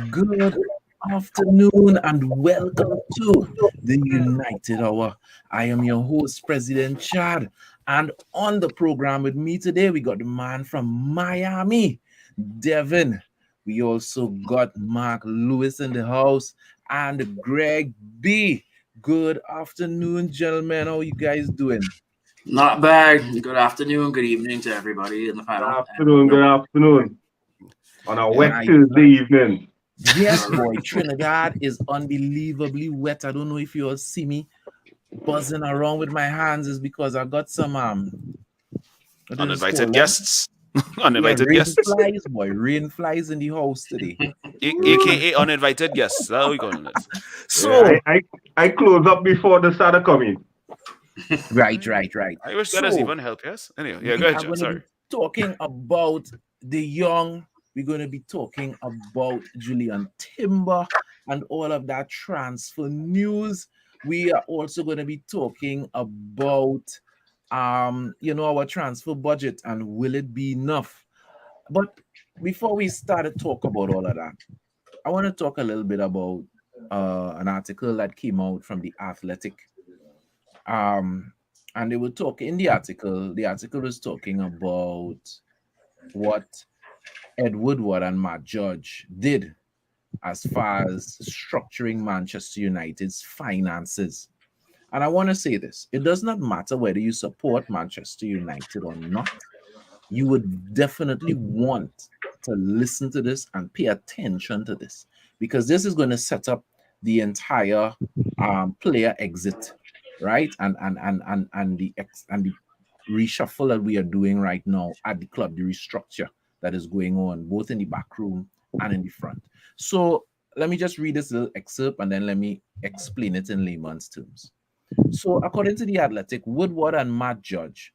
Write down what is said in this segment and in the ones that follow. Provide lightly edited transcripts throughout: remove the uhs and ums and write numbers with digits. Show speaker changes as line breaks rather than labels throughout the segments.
Good afternoon and welcome to the United Hour. I am your host, President Chad, and on the program with me today, we got the man from Miami, Devin. We also got Mark Lewis in the house and Greg B. Good afternoon, gentlemen. How you guys doing?
Not bad. Good afternoon, good evening to everybody in the
Good
panel.
afternoon, good afternoon. On a wet
Nice.
Tuesday evening.
Yes, boy. Trinidad is unbelievably wet. I don't know if you all see me buzzing around with my hands is because I got some what is it
Uninvited
called?
guests.
Yeah,
Uninvited
rain
guests.
flies, boy. Rain flies in the house today.
AKA uninvited guests. That's how we calling it.
So
Yeah, I close up before the started coming.
right.
I wish that has
So
even help, yes? Anyway, yeah, go
we
ahead,
are
John.
going to be
Sorry.
talking about the young. We're going to be talking about Julian Timber and all of that transfer news. We are also going to be talking about our transfer budget and will it be enough. But before we start to talk about all of that, I want to talk a little bit about an article that came out from the Athletic. Um, and they were talking in the article was talking about what Ed Woodward and Matt Judge did as far as structuring Manchester United's finances. And I want to say this, it does not matter whether you support Manchester United or not. You would definitely want to listen to this and pay attention to this because this is going to set up the entire player exit, right? And the reshuffle that we are doing right now at the club, the restructure that is going on both in the back room and in the front. So let me just read this little excerpt and then let me explain it in layman's terms. So according to the Athletic, Woodward and Matt Judge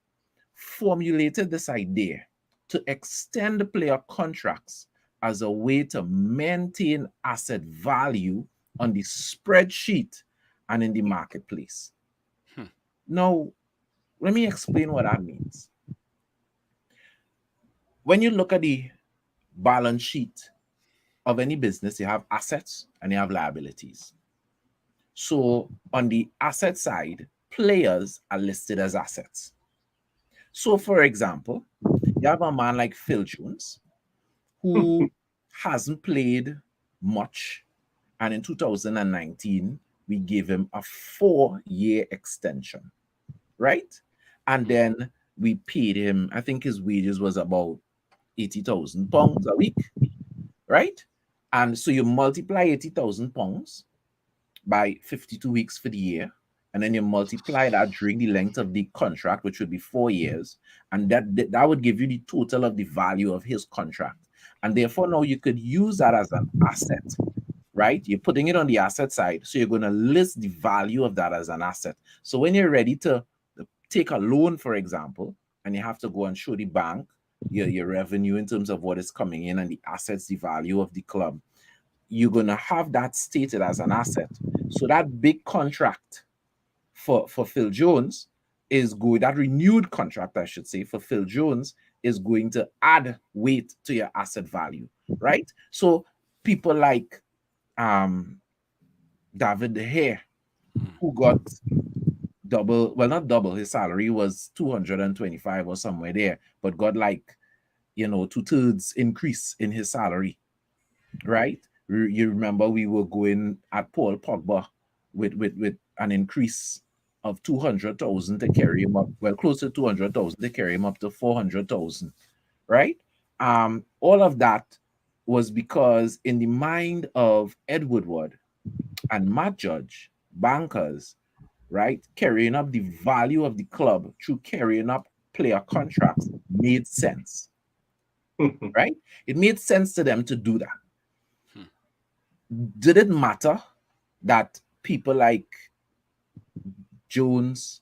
formulated this idea to extend the player contracts as a way to maintain asset value on the spreadsheet and in the marketplace. Now, let me explain what that means. When you look at the balance sheet of any business, you have assets and you have liabilities. So on the asset side, players are listed as assets. So, for example, you have a man like Phil Jones who hasn't played much. And in 2019, we gave him a 4-year extension, right? And then we paid him, I think his wages was about £80,000 a week, right? And so you multiply £80,000 by 52 weeks for the year, and then you multiply that during the length of the contract, which would be 4 years, and that would give you the total of the value of his contract. And therefore, now you could use that as an asset, right? You're putting it on the asset side, so you're going to list the value of that as an asset. So when you're ready to take a loan, for example, and you have to go and show the bank your revenue in terms of what is coming in and the assets, the value of the club, you're going to have that stated as an asset. So that big contract for Phil Jones is good. That renewed contract, I should say, for Phil Jones is going to add weight to your asset value, right? So people like David De Gea, who got double, well, not double, his salary was 225 or somewhere there, but got like, 2/3 increase in his salary, right? You remember we were going at Paul Pogba with an increase of 200,000 to carry him up, well, close to 200,000 to carry him up to 400,000, right? All of that was because in the mind of Ed Woodward and Matt Judge, bankers, right, carrying up the value of the club through carrying up player contracts made sense, right? It made sense to them to do that. Did it matter that people like Jones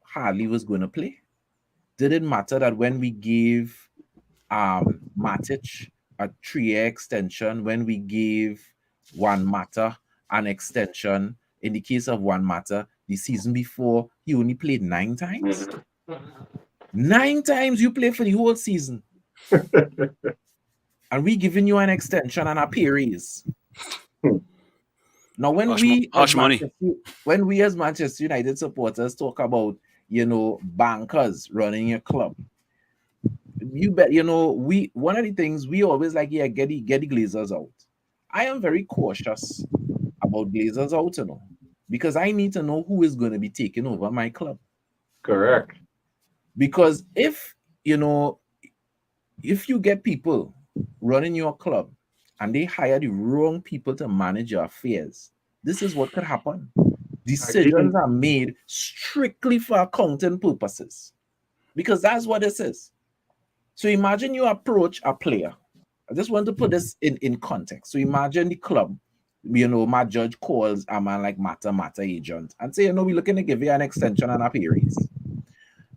hardly was going to play? Did it matter that when we gave Matic a 3-year extension, when we gave Juan Mata an extension, in the case of Juan Mata, the season before, he only played 9 times? 9 times you play for the whole season. And we giving you an extension and a pay raise. Now,
Hush money.
when we as Manchester United supporters talk about, bankers running your club, you bet, one of the things we always like, get the Glazers out. I am very cautious about Glazers out, because I need to know who is going to be taking over my club.
Correct.
Because if you get people running your club and they hire the wrong people to manage your affairs, this is what could happen. Decisions are made strictly for accounting purposes, because that's what this is. So imagine you approach a player. I just want to put this in context. So imagine the club, my judge calls a man like Mata agent and say, we're looking to give you an extension and a pay raise.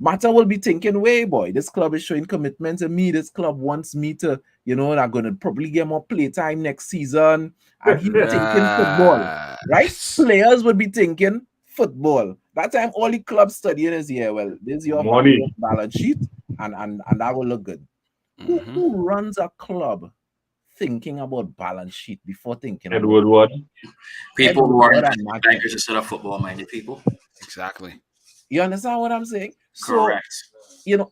Mata will be thinking, way boy, this club is showing commitment to me. This club wants me to, they're going to probably get more playtime next season. And he's thinking football, right? Players would be thinking football. That time, all the club studying is here. Well, this is your
money
balance sheet, and that will look good.
Mm-hmm.
Who runs a club thinking about balance sheet before thinking
Ed Woodard?
People who are bankers instead of football-minded people.
Exactly.
You understand what I'm saying?
Correct.
So,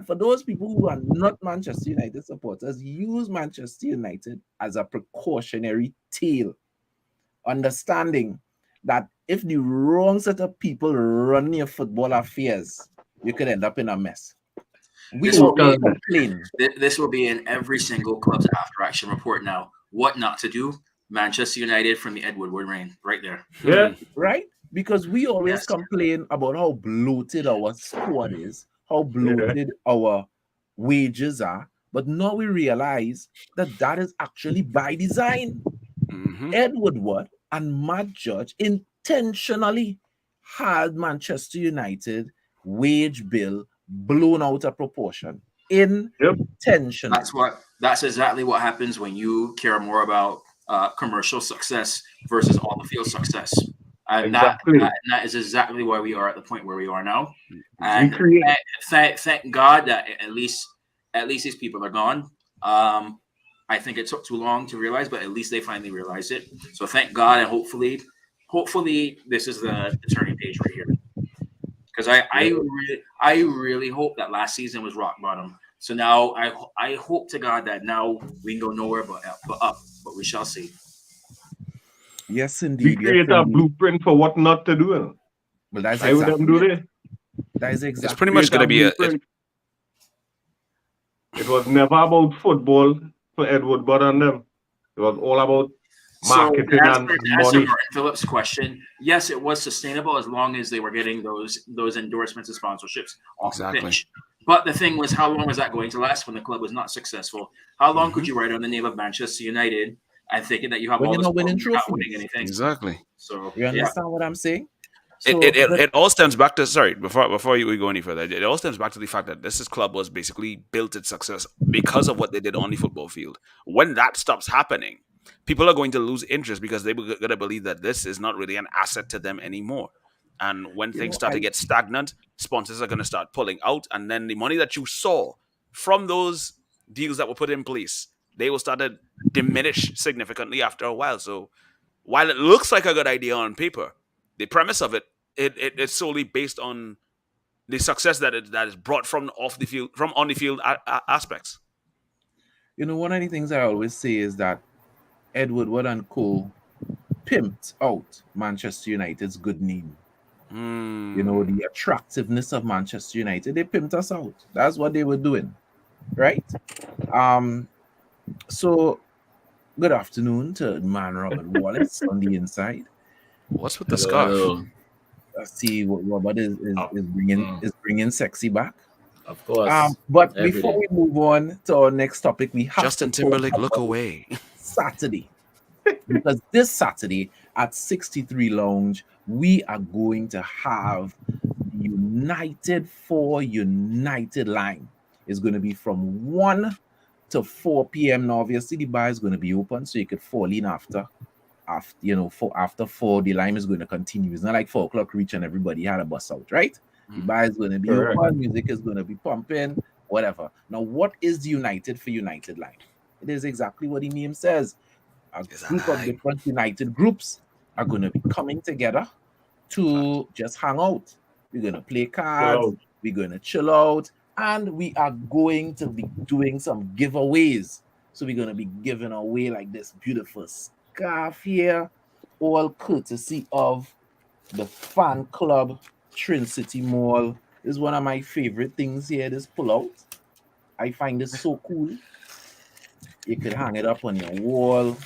for those people who are not Manchester United supporters, use Manchester United as a precautionary tale, understanding that if the wrong set of people run your football affairs, you could end up in a mess.
This will be in every single club's after action report now. What not to do? Manchester United from the Ed Woodard reign, right there.
Yeah.
Right? Because we always complain about how bloated our squad is, how bloated our wages are, but now we realize that is actually by design.
Mm-hmm.
Ed Woodard and Matt Judge intentionally had Manchester United wage bill blown out of proportion. Intentionally.
That's exactly what happens when you care more about commercial success versus on the field success. And that is exactly why we are at the point where we are now. And thank God that at least these people are gone. I think it took too long to realize, but at least they finally realized it. So thank God, and hopefully this is the turning page right here. Because I really hope that last season was rock bottom. So now I hope to God that now we can go nowhere but up. But we shall see.
Yes, indeed.
We create a blueprint for what not to do.
Well, that's exactly it. That is exactly.
It's pretty much going to be
it was never about football for Ed Woodard and them. It was all about marketing and money.
To answer Martin Phillips' question, yes, it was sustainable as long as they were getting those endorsements and sponsorships off the pitch. But the thing was, how long was that going to last when the club was not successful? How long could you write on the name of Manchester United and thinking that you have all this
winning trophies,
not winning anything?
Exactly.
So
you understand what I'm saying?
So, it all stems back to before we go any further. It all stems back to the fact that this club was basically built its success because of what they did on the football field. When that stops happening, people are going to lose interest because they're going to believe that this is not really an asset to them anymore. And when things start to get stagnant, sponsors are going to start pulling out, and then the money that you saw from those deals that were put in place, they will start to diminish significantly after a while. So while it looks like a good idea on paper, the premise of it's solely based on the success that is brought from on the field aspects.
One of the things I always say is that Ed Woodard and Co pimped out Manchester United's good name. The attractiveness of Manchester United, they pimped us out. That's what they were doing, right? So good afternoon to man Robert Wallace on the inside.
What's with the scarf?
Let's see what Robert is bringing sexy back.
Of course.
But before we move on to our next topic, we have
Justin Timberlake, look away.
Saturday. Because this Saturday at 63 Lounge, we are going to have United for United line. It's going to be from 1 to 4 p.m. Now, obviously, the bar is going to be open, so you could fall in after 4, the line is going to continue. It's not like 4 o'clock reach and everybody had a bus out, right? The bar is going to be open, music is going to be pumping, whatever. Now, what is the United for United line? It is exactly what the name says. a group of different United groups are going to be coming together to just hang out. We're going to play cards, we're going to chill out, and we are going to be doing some giveaways. So we're going to be giving away like this beautiful scarf here, all courtesy of the fan club Trin City Mall. This is one of my favorite things here, this pull out. I find this so cool. You could hang it up on your wall.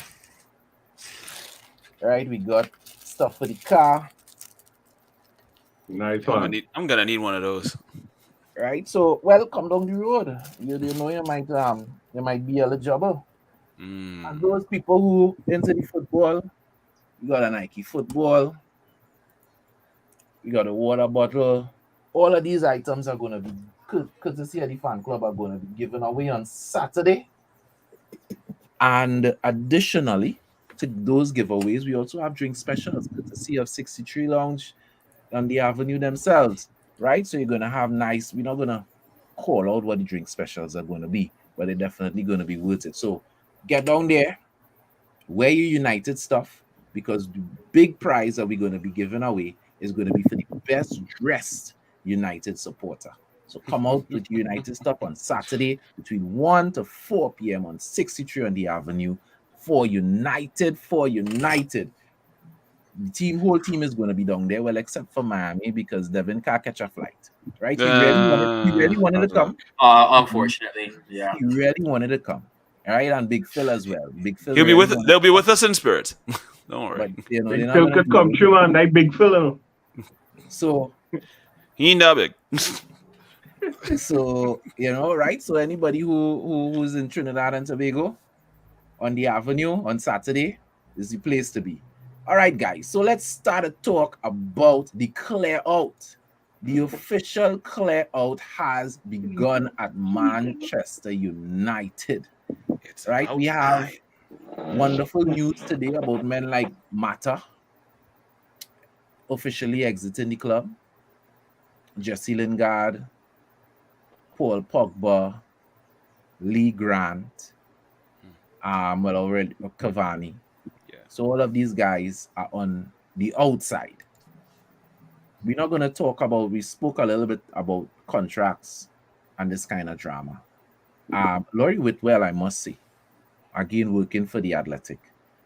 Right, we got stuff for the car.
Nice one.
I'm gonna need one of those.
Right, so come down the road. You know you might be eligible. And those people who into the football, you got a Nike football, you got a water bottle. All of these items are gonna be courtesy of the fan club are gonna be given away on Saturday. And additionally to those giveaways, we also have drink specials courtesy of 63 Lounge on the Avenue themselves, right? So you're gonna have nice. We're not gonna call out what the drink specials are gonna be, but they're definitely gonna be worth it. So get down there, wear your United stuff, because the big prize that we're gonna be giving away is gonna be for the best dressed United supporter. So come out with United stuff on Saturday between 1 to 4 p.m. on 63 on the Avenue for United. The whole team is going to be down there, well, except for Miami because Devin can't catch a flight, right? He really wanted to come.
Unfortunately, yeah.
He really wanted to come, all right? And Big Phil as well. Big Phil.
They'll be with us in spirit. Don't worry.
But, Big Phil could come through, man. That Big Phil.
So
he ain't that big.
So right? So anybody who's in Trinidad and Tobago on the Avenue on Saturday is the place to be. All right, guys. So let's start a talk about the clear out. The official clear out has begun at Manchester United. Right? We have wonderful news today about men like Mata officially exiting the club. Jesse Lingard, Paul Pogba, Lee Grant, Cavani.
Yeah.
So all of these guys are on the outside. We're not going to talk about, we spoke a little bit about contracts and this kind of drama. Laurie Whitwell, I must say, again, working for the Athletic,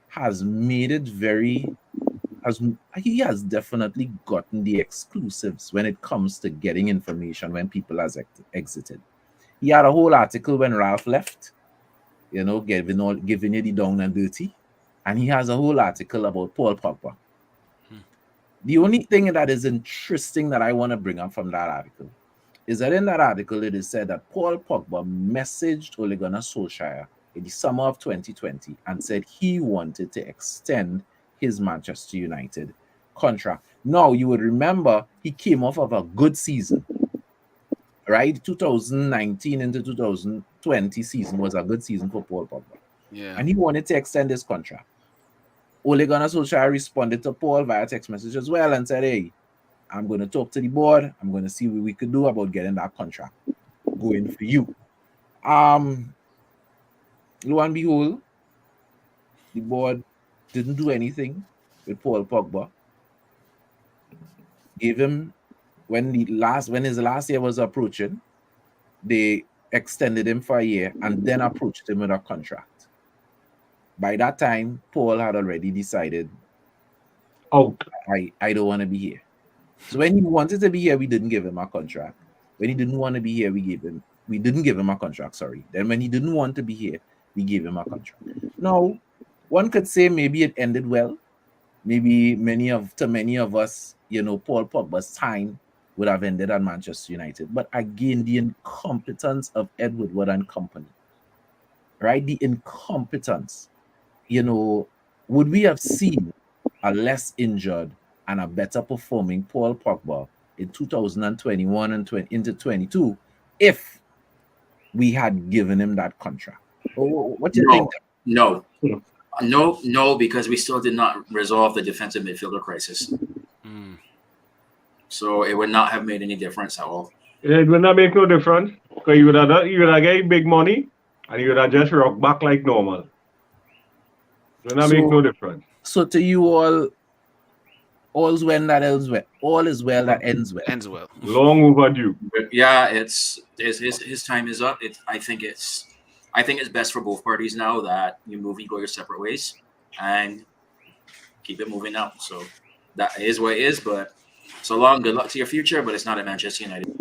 has made it he has definitely gotten the exclusives when it comes to getting information when people has exited. He had a whole article when Ralph left, giving you the down and dirty. And he has a whole article about Paul Pogba. The only thing that is interesting that I want to bring up from that article is that in that article, it is said that Paul Pogba messaged Ole Gunnar Solskjaer in the summer of 2020 and said he wanted to extend his Manchester United contract. Now, you would remember he came off of a good season, right? 2019 into 2020 season was a good season for Paul Pogba.
Yeah.
And he wanted to extend his contract. Ole Gunnar Solskjaer responded to Paul via text message as well and said, hey, I'm going to talk to the board. I'm going to see what we could do about getting that contract going for you. Lo and behold, the board didn't do anything with Paul Pogba. Gave him, when his last year was approaching, they extended him for a year and then approached him with a contract. By that time, Paul had already decided, I don't want to be here. So when he wanted to be here, we didn't give him a contract. When he didn't want to be here, we didn't give him a contract, sorry. Then when he didn't want to be here, we gave him a contract. Now, one could say maybe it ended well. Maybe many of us, Paul Pogba's time would have ended at Manchester United. But again, the incompetence of Ed Woodward and Company, right? The incompetence. Would we have seen a less injured and a better performing Paul Pogba in 2021 and into 22 if we had given him that contract? What do you think?
No, because we still did not resolve the defensive midfielder crisis. So it would not have made any difference at all.
It would not make no difference because you would have get big money and you would have just rock back like normal. When I make no difference.
So to you all's well that ends well. All is well that ends well.
Ends well.
Long overdue.
Yeah, it's his time is up. I think it's best for both parties now that you go your separate ways and keep it moving now. So that is what it is. But so long, good luck to your future. But it's not at Manchester United.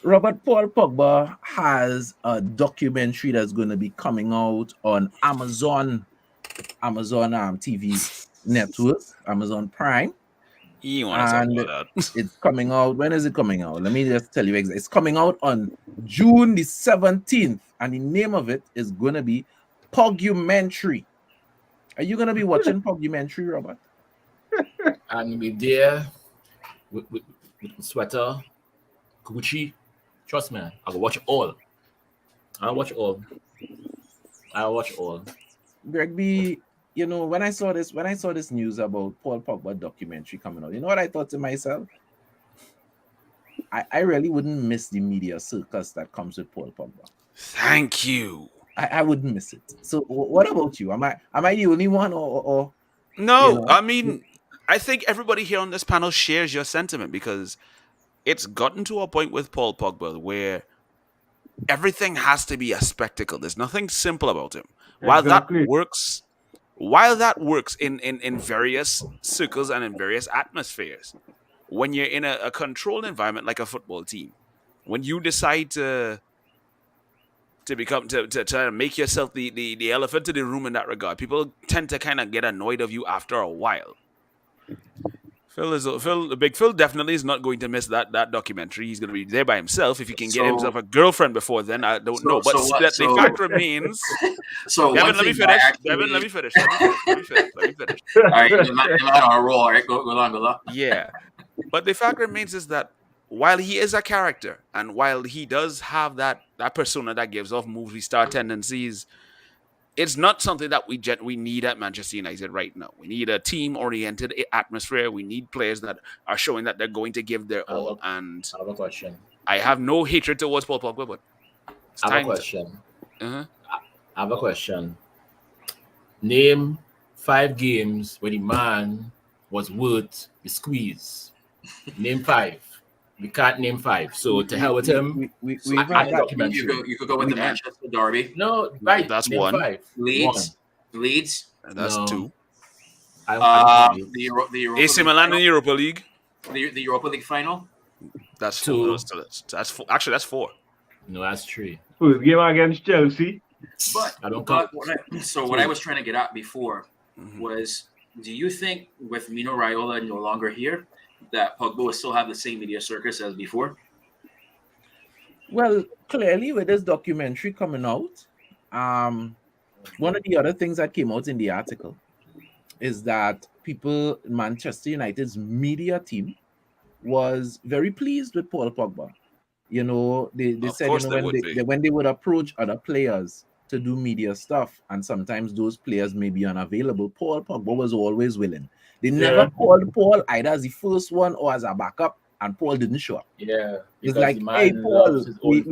Robert, Paul Pogba has a documentary that's going to be coming out on Amazon TV network, Amazon Prime.
You want to talk about that?
It's coming out. When is it coming out? Let me just tell you exactly. It's coming out on June the 17th, and the name of it is going to be Pogumentary. Are you going to be watching Pogumentary, Robert?
I'm going to be there with sweater, Gucci. Trust me, I will watch it all. I'll watch all.
Greg B, you know, when I saw this news about Paul Pogba documentary coming out, you know what I thought to myself? I really wouldn't miss the media circus that comes with Paul Pogba.
Thank you.
I wouldn't miss it. So what about you? Am I the only one or
no?
You know?
I mean, I think everybody here on this panel shares your sentiment because it's gotten to a point with Paul Pogba where everything has to be a spectacle. There's nothing simple about him. While that works in various circles and in various atmospheres, when you're in a controlled environment like a football team, when you decide to make yourself the elephant in the room in that regard, people tend to kind of get annoyed of you after a while. Big Phil definitely is not going to miss that documentary. He's going to be there by himself. If he can get himself a girlfriend before then, I don't know. But the fact remains.
So
Devin, let me finish. Devin, let me finish. All
right, you're not on a roll. All right, go on.
Yeah, but the fact remains is that while he is a character and while he does have that persona that gives off movie star tendencies, it's not something that we need at Manchester United right now. We need a team-oriented atmosphere. We need players that are showing that they're going to give their all. And
I have a question.
I have no hatred towards Paul Pogba, but
I have a question. I have a question. Name 5 games where the man was worth the squeeze. Name 5. We can't name 5, so to hell with him.
You could go with the Manchester Derby.
No, right.
That's
name
1.
5.
Leeds.
And that's 2.
The
AC Milan in the Europa League.
The Europa League final.
That's 2. That's 4. Actually, that's 4.
No, that's 3.
First game against Chelsea.
But
I don't count.
What I was trying to get at before was, do you think with Mino Raiola no longer here, that Pogba will still have the same media circus as before?
Well, clearly with this documentary coming out, one of the other things that came out in the article is that Manchester United's media team was very pleased with Paul Pogba. You know, they said when they would approach other players to do media stuff, and sometimes those players may be unavailable, Paul Pogba was always willing. They never called Paul either as the first one or as a backup, and Paul didn't show up.
Yeah.
It's like, hey, Paul, we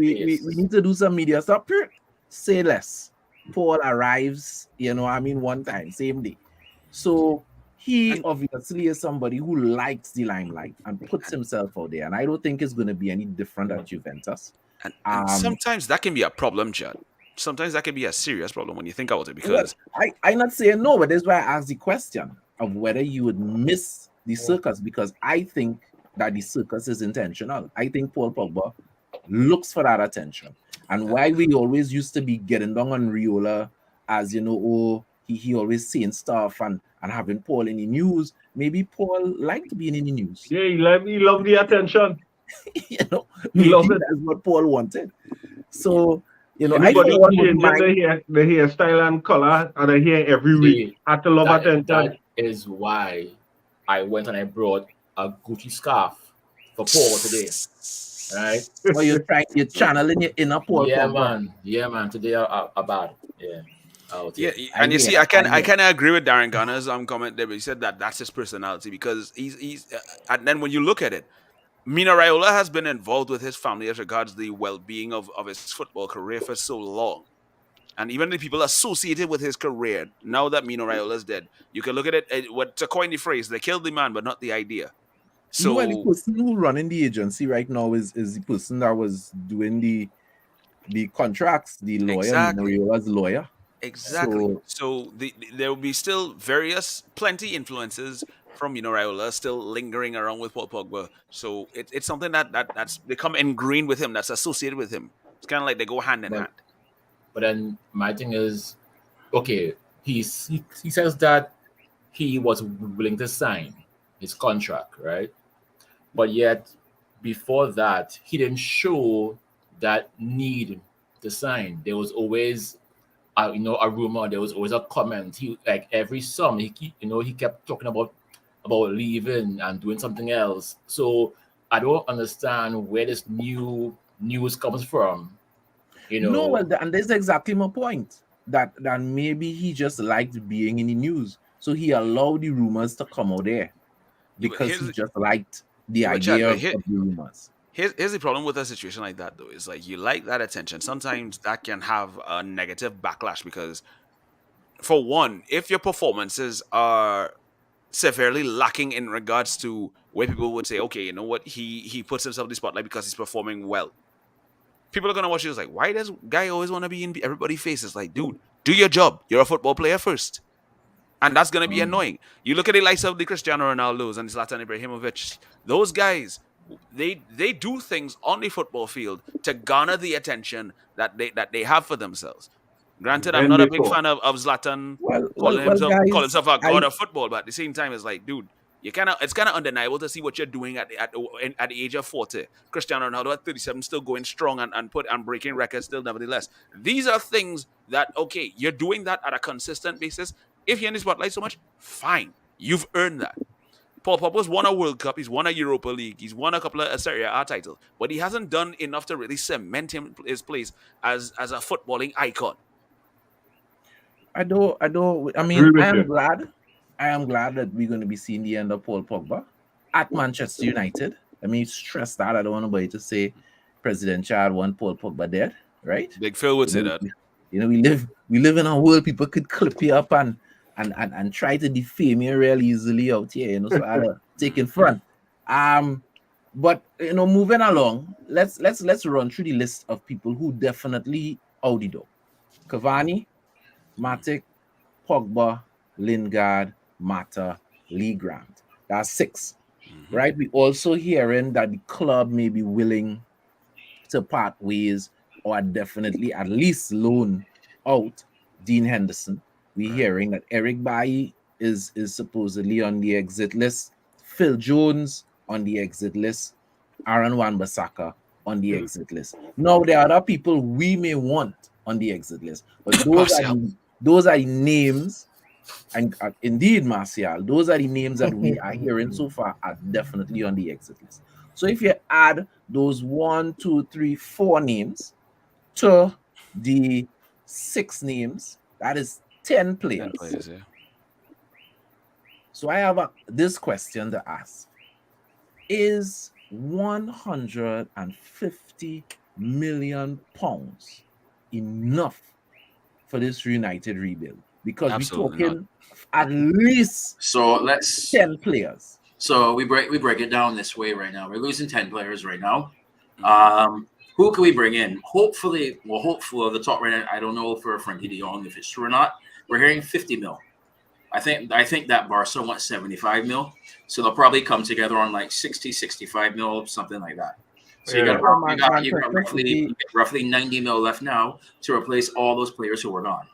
need to do some media stuff. Say less. Paul arrives, one time, same day. So he obviously is somebody who likes the limelight and puts himself out there. And I don't think it's going to be any different at Juventus.
And sometimes that can be a problem, Chad. Sometimes that can be a serious problem when you think about it. Because
I'm not saying no, but that's why I asked the question of whether you would miss the circus, because I think that the circus is intentional. I think Paul Pogba looks for that attention. And why we always used to be getting down on Raiola as, he always saying stuff and having Paul in the news. Maybe Paul liked being in the news.
Yeah, he loved the attention.
Maybe that's what Paul wanted. So,
everybody changing the hairstyle and color and the hair every week. Had to love attention.
That is why I went and I brought a Gucci scarf for Paul today. Right?
Well, you're channeling your inner Paul.
Yeah, man. Today are bad. Yeah.
And you see, I kind of agree with Darren Gunner's comment there. But he said that's his personality, because he's and then when you look at it, Mino Raiola has been involved with his family as regards the well-being of his football career for so long. And even the people associated with his career, now that Mino Raiola is dead, you can look at it, what to coin the phrase, they killed the man, but not the idea. So,
well, the person who running the agency right now is the person that was doing the contracts, the lawyer,
exactly.
Mino Raiola's lawyer.
Exactly. So there will be still plenty influences from Raiola still lingering around with Paul Pogba. So it's something that's become ingrained with him, that's associated with him. It's kind of like they go hand in hand.
But then my thing is, okay, he says that he was willing to sign his contract, right? But yet, before that, he didn't show that need to sign. There was always, a rumor. There was always a comment. He like every summer, he kept talking about leaving and doing something else. So I don't understand where this new news comes from.
No, well, and that's exactly my point. That maybe he just liked being in the news, so he allowed the rumors to come out there because he just liked the idea of the rumors.
Here's the problem with a situation like that, though, is like you like that attention. Sometimes that can have a negative backlash because, for one, if your performances are severely lacking in regards to where people would say, okay, you know what, he puts himself in the spotlight because he's performing well. People are gonna watch you like, why does guy always want to be in everybody's faces? Like, dude, do your job. You're a football player first. And that's gonna be annoying. You look at the likes of the Cristiano Ronaldos and Zlatan Ibrahimovic, those guys, they do things on the football field to garner the attention that they have for themselves. Granted, I'm not a big fan of Zlatan calling himself a god of football, but at the same time, it's like, dude, it's kind of undeniable to see what you're doing at the age of 40. Cristiano Ronaldo at 37 still going strong and breaking records still, nevertheless. These are things that, okay, you're doing that at a consistent basis. If you're in the spotlight so much, fine. You've earned that. Paul Pogba's won a World Cup, he's won a Europa League, he's won a couple of Serie A titles, but he hasn't done enough to really cement his place as a footballing icon.
I am glad that we're going to be seeing the end of Paul Pogba at Manchester United. I mean, stress that. I don't want nobody to say President Chad want Paul Pogba dead, right?
Big Phil would say that.
We live in a world people could clip you up and try to defame you real easily out here, so I'll take in front. But moving along, let's run through the list of people who definitely out the door. Cavani, Matic, Pogba, Lingard, Mata, Lee Grant. That's 6, right? We also hearing that the club may be willing to part ways or definitely at least loan out Dean Henderson. We're hearing that Eric Bailly is supposedly on the exit list. Phil Jones on the exit list. Aaron Wan-Bissaka on the exit list. Now, there are other people we may want on the exit list, but those are the names, and indeed, Martial, those are the names that we are hearing so far are definitely on the exit list. So if you add those 1, 2, 3, 4 names to the 6 names, that is 10 players.
10 players, yeah.
So I have this question to ask. Is 150 million pounds enough for this United rebuild? Because
Absolutely
we're talking at least 10 players.
So we break it down this way right now. We're losing 10 players right now. Who can we bring in? Hopefully the top right now, I don't know for Frankie de Jong if it's true or not. We're hearing 50 mil. I think that Barca wants 75 mil. So they'll probably come together on like 60, 65 mil, something like that. So you got roughly 90 mil left now to replace all those players who are gone.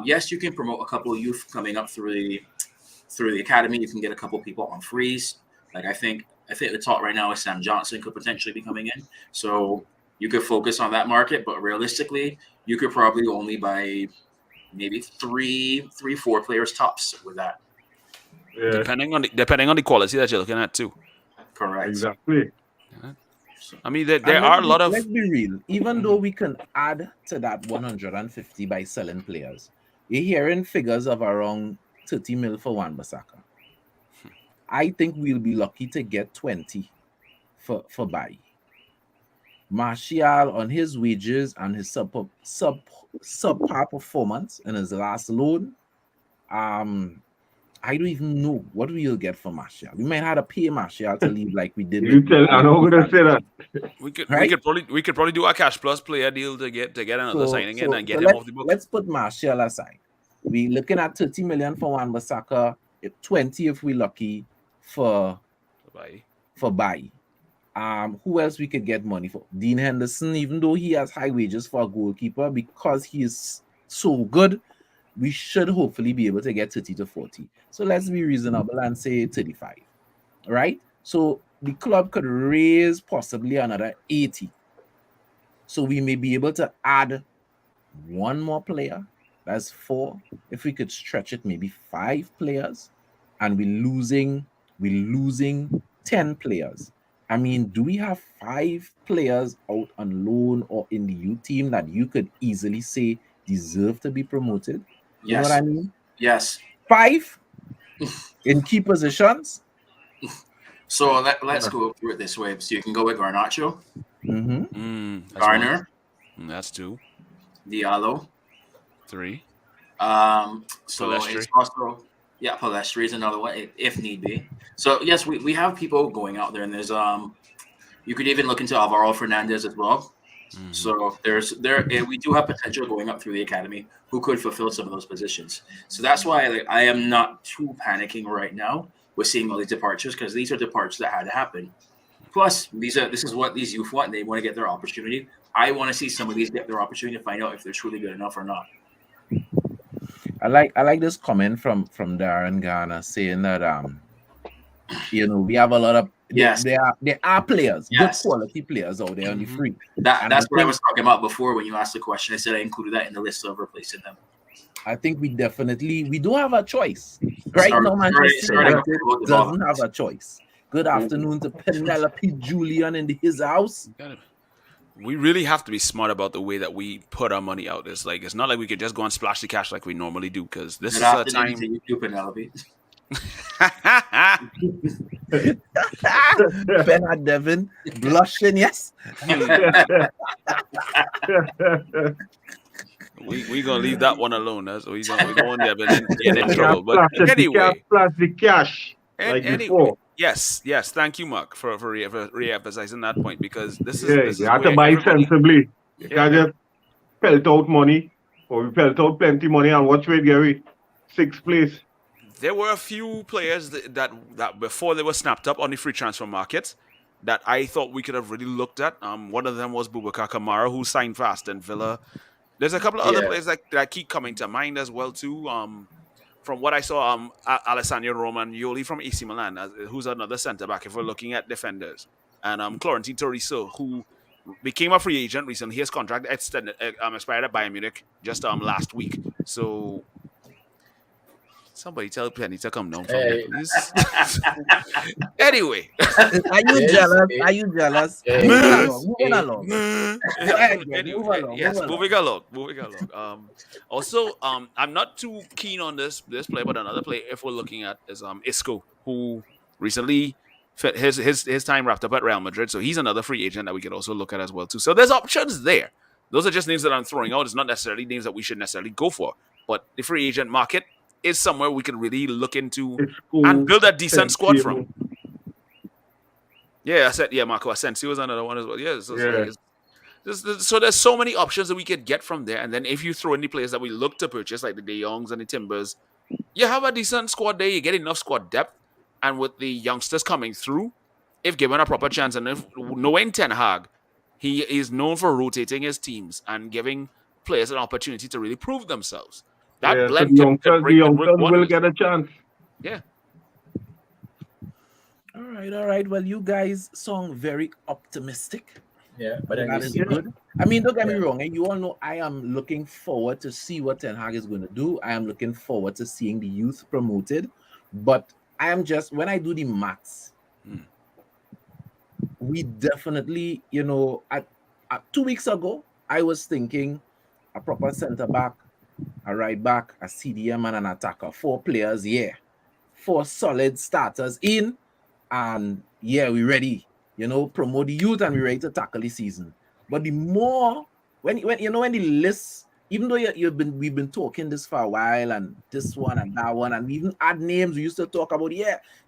Yes, you can promote a couple of youth coming up through the academy. You can get a couple people on freeze. Like I think the talk right now is Sam Johnson could potentially be coming in. So you could focus on that market, but realistically, you could probably only buy maybe 3, 4 players tops with that.
Yeah.
Depending on the quality that you're looking at too.
Correct.
Exactly.
Yeah. I mean, there are a lot of.
Let's be real. Even though we can add to that 150 by selling players, you're hearing figures of around 30 mil for Wan-Bissaka. I think we'll be lucky to get 20 for buy. Martial on his wages and his subpar performance in his last loan. I don't even know what we'll get from Martial. We might have to pay Martial to leave like we did.
I'm not gonna say that.
We could probably do a cash plus player deal to get another signing in and get him off the books.
Let's put Martial aside. We looking at 30 million for Wan-Bissaka, 20 if we lucky for buy. Who else we could get money for? Dean Henderson, even though he has high wages for a goalkeeper, because he is so good, we should hopefully be able to get 30 to 40. So let's be reasonable and say 35. Right? So the club could raise possibly another 80. So we may be able to add one more player. That's 4. If we could stretch it, maybe 5 players, and we're losing 10 players. I mean, do we have 5 players out on loan or in the youth team that you could easily say deserve to be promoted? You know what I mean?
Yes.
5 in key positions.
So let's go through it this way. So you can go with Garnacho, Garner.
That's 2.
Diallo.
3.
So
Palestri.
it's also Palestri is another one if need be. So yes, we have people going out there, and there's you could even look into Alvaro Fernandez as well. Mm-hmm. So we do have potential going up through the academy who could fulfill some of those positions. So that's why I am not too panicking right now with seeing all these departures, because these are departures that had to happen. Plus, this is what these youth want. They want to get their opportunity. I want to see some of these get their opportunity to find out if they're truly good enough or not.
I like this comment from Darren Garner saying that we have a lot of there are players, good quality players out there on the free.
That's what I was talking about before when you asked the question. I said I included that in the list of replacing them.
I think we do have a choice. Right now, Manchester United doesn't have a choice. Good afternoon to Penelope Julian in his house.
We really have to be smart about the way that we put our money out. It's not like we could just go and splash the cash like we normally do, because this is a time.
To you, Penelope.
Ben and Devin blushing, yes.
we gonna leave that one alone. That's we don't want Devin get in trouble. But anyway,
splash the cash like before.
Yes. Thank you, Mark, for re-emphasizing that point, because this
you
is
have to buy sensibly. You can't just pelt out money, or we pelt out plenty money and watch where Gary 6th place.
There were a few players that before they were snapped up on the free transfer market that I thought we could have really looked at. One of them was Boubacar Kamara, who signed for Aston Villa. There's a couple of other players that keep coming to mind as well too. From what I saw, Alessandro Romagnoli from AC Milan, who's another centre-back if we're looking at defenders. And Florentin Tolisso, who became a free agent recently. His contract expired at Bayern Munich just last week. So somebody tell Penny to come down from there, please. Anyway.
Are you jealous? Are you jealous? Moving along.
Moving along. Also, I'm not too keen on this player, but another player, if we're looking at, is Isco, who recently his time wrapped up at Real Madrid. So he's another free agent that we could also look at as well too. So there's options there. Those are just names that I'm throwing out. It's not necessarily names that we should necessarily go for. But the free agent market is somewhere we can really look into and build a decent squad from. Yeah, I said, Marco Asensio was another one as well. Yeah, so there's so many options that we could get from there. And then if you throw in the players that we look to purchase, like the De Jongs and the Timbers, you have a decent squad there. You get enough squad depth. And with the youngsters coming through, if given a proper chance, and if knowing Ten Hag, he is known for rotating his teams and giving players an opportunity to really prove themselves. That blend
the youngsters will get a chance.
Yeah.
All right. Well, you guys sound very optimistic.
Yeah, but
that is good. I mean, don't get me wrong. You all know I am looking forward to see what Ten Hag is going to do. I am looking forward to seeing the youth promoted. But I am just, when I do the maths, we definitely, at 2 weeks ago, I was thinking a proper centre-back, a right-back, a CDM, and an attacker. 4 players, 4 solid starters in, and we're ready. Promote the youth and we're ready to tackle the season. But the more when the list, even though we've been talking this for a while, and this one and that one, and we even add names. We used to talk about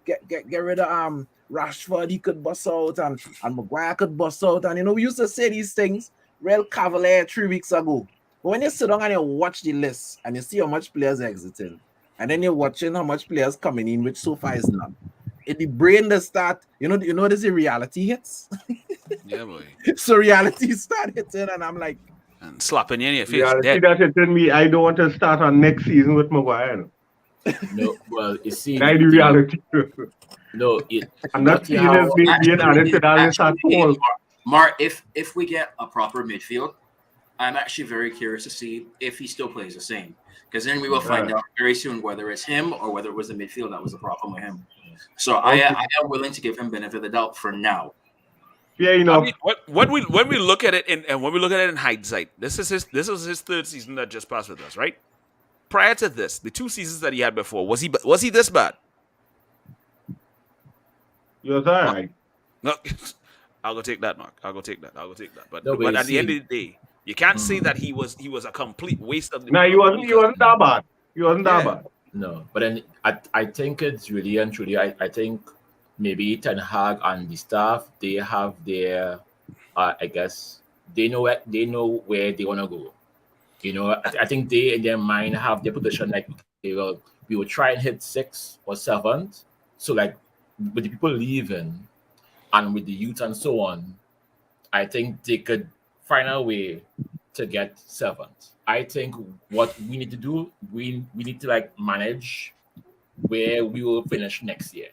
get rid of Rashford, he could bust out, and Maguire could bust out, and we used to say these things real cavalier 3 weeks ago. But when you sit down and you watch the list and you see how much players are exiting, and then you're watching how much players coming in, which so far is none. In the brain that start, this is reality hits.
Yeah, boy.
So reality start hitting, and I'm like,
and slapping you in your face.
Reality that hitting me, I don't want to start on next season with Maguire.
No, well, you see,
That's the reality.
No,
I'm not seeing as being added to that list at all.
Mark, if we get a proper midfield, I'm actually very curious to see if he still plays the same. Because then we will find out very soon whether it's him or whether it was the midfield that was the problem with him. So I am willing to give him benefit of the doubt for now.
Yeah,
I mean, when we look at it and when we look at it in hindsight, this was his third season that just passed with us, right? Prior to this, the 2 seasons that he had before, was he this bad?
You're all right.
No, I'll go take that, Mark. I'll go take that. But at the end of the day, you can't say that he was a complete waste of the.
No, he wasn't that bad. He wasn't that bad.
No, but then I think it's really and truly. I think maybe Ten Hag and the staff, they have their, I guess they know where they want to go. I think they in their mind have their position like, okay, well, we will try and hit 6th or 7th. So like with the people leaving and with the youth and so on, I think they could find a way to get 7th. I think what we need to do, we need to like manage where we will finish next year.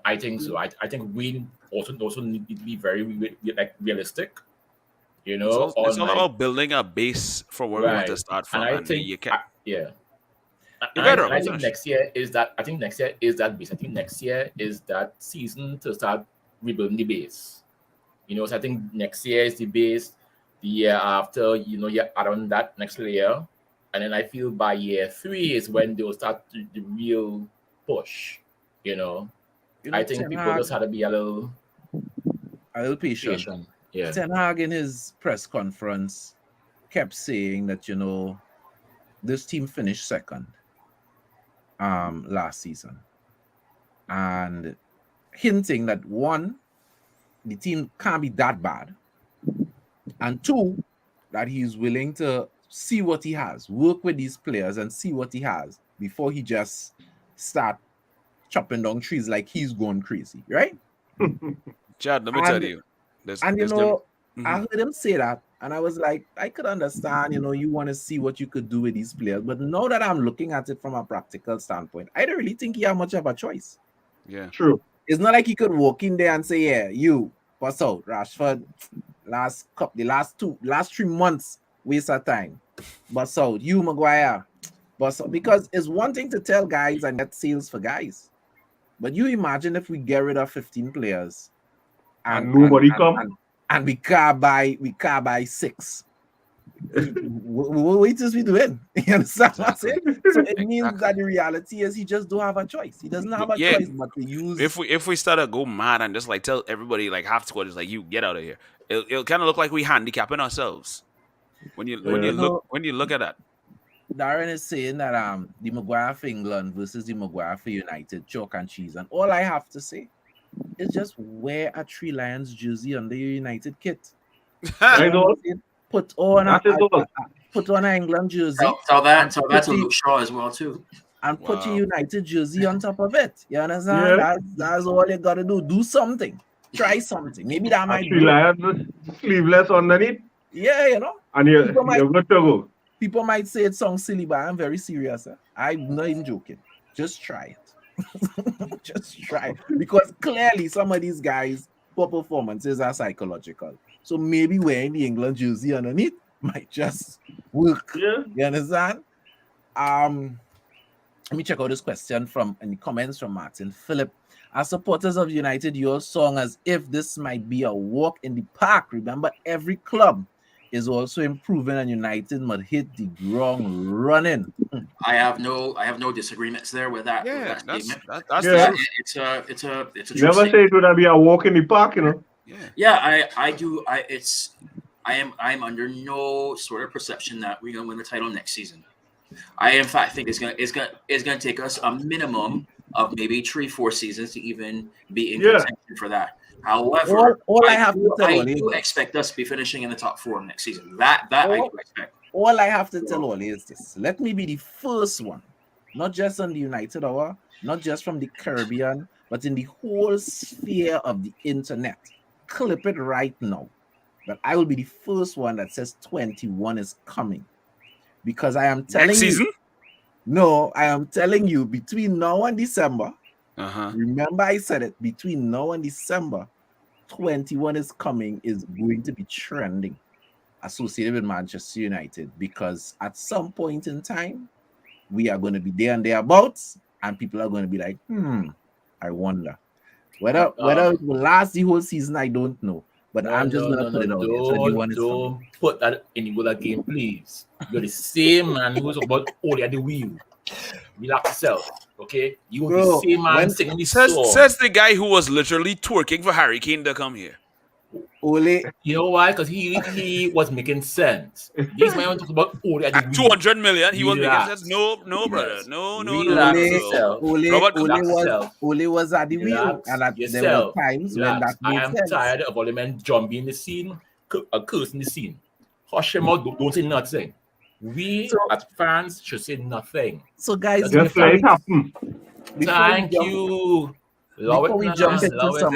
I think so. I think we also need to be very realistic.
It's all about building a base from where we want to start from.
And I think
you can,
I think next year is that. I think next year is that base. I think next year is that season to start rebuilding the base. So I think next year is the base. The year after, you add on that next layer, and then I feel by year 3 is when they will start the real push. I think people just had to be a little
patient.
Yeah.
Ten Hag in his press conference kept saying that this team finished 2nd last season, and hinting that 1, the team can't be that bad, and 2, that he's willing to see what he has, work with these players and see what he has before he just start chopping down trees like he's going crazy, right?
Chad, let me tell you.
I heard him say that, and I was like, I could understand, you want to see what you could do with these players, but now that I'm looking at it from a practical standpoint, I don't really think he had much of a choice.
Yeah,
true.
It's not like he could walk in there and say, yeah, you pass out Rashford, the last 3 months waste of time, bust out you Maguire, bust out, because it's one thing to tell guys and get sales for guys, but you imagine if we get rid of 15 players
and nobody come.
And we can't buy 6. What is we doing? You understand what I'm saying? So it means that the reality is he just don't have a choice. He doesn't have a choice but to use.
If we start to go mad and just like tell everybody like half squad is like, you get out of here, it'll kind of look like we handicapping ourselves when you look at that.
Darren is saying that the Maguire for England versus the Maguire for United, chalk and cheese, and all I have to say is just wear a Three Lions jersey under your United kit. Put on an England jersey.
Tell that to Luke Shaw as well too.
And put your United jersey on top of it. You understand? Yeah. That's all you gotta do. Do something. Try something. Maybe that might
be Lions sleeveless underneath.
Yeah,
And you're good to go.
People might say it sounds silly, but I'm very serious. I'm not even joking. Just try it. Just try it. Because clearly some of these guys' poor performances are psychological. So maybe wearing the England jersey underneath might just work.
Yeah.
You understand? Let me check out this question in the comments from Martin Phillip. As supporters of United, your song as if this might be a walk in the park. Remember, every club is also improving, and United must hit the ground running.
I have no disagreements there with that.
Yeah,
with that
that's
statement.
That's
it's a
Never say it would be a walk in the park,
Yeah, I do. I am under no sort of perception that we're gonna win the title next season. I in fact think it's gonna take us a minimum of maybe 3-4 seasons to even be in
Yeah.
contention for that. However,
all I have to tell
I
all
do
is
expect us to be finishing in the top 4 next season. That I do expect.
all I have to tell all is this. Let me be the first one, not just on the United Hour, not just from the Caribbean, but in the whole sphere of the internet. Clip it right now. That I will be the first one that says 21 is coming. Because I am telling
Next season?
you. No, I am telling you, between now and December, remember I said it, between now and December, 21 is coming, is going to be trending, associated with Manchester United, because at some point in time, we are going to be there and thereabouts, and people are going to be like, I wonder. Whether it will last the whole season, I don't know. But I'm just going to put it out there. 21 is coming.
Don't put that in the game, please. You're the same man who was about only at the wheel. Relax yourself, okay? You were the same man singing the song.
Says the guy who was literally twerking for Harry Kane to come here.
Ole,
you know why? Because he was making sense. These men talk about Ole at the
at 200 million. He was making sense. No,
Yes.
brother. No.
Ole was at the wheel, and there were times when that made sense.
I am tired of all the men jumping in the scene, cursing the scene. Hush him out. Don't say nothing. We as fans should say nothing.
So guys,
just let it happen.
Thank you.
Before we jump into some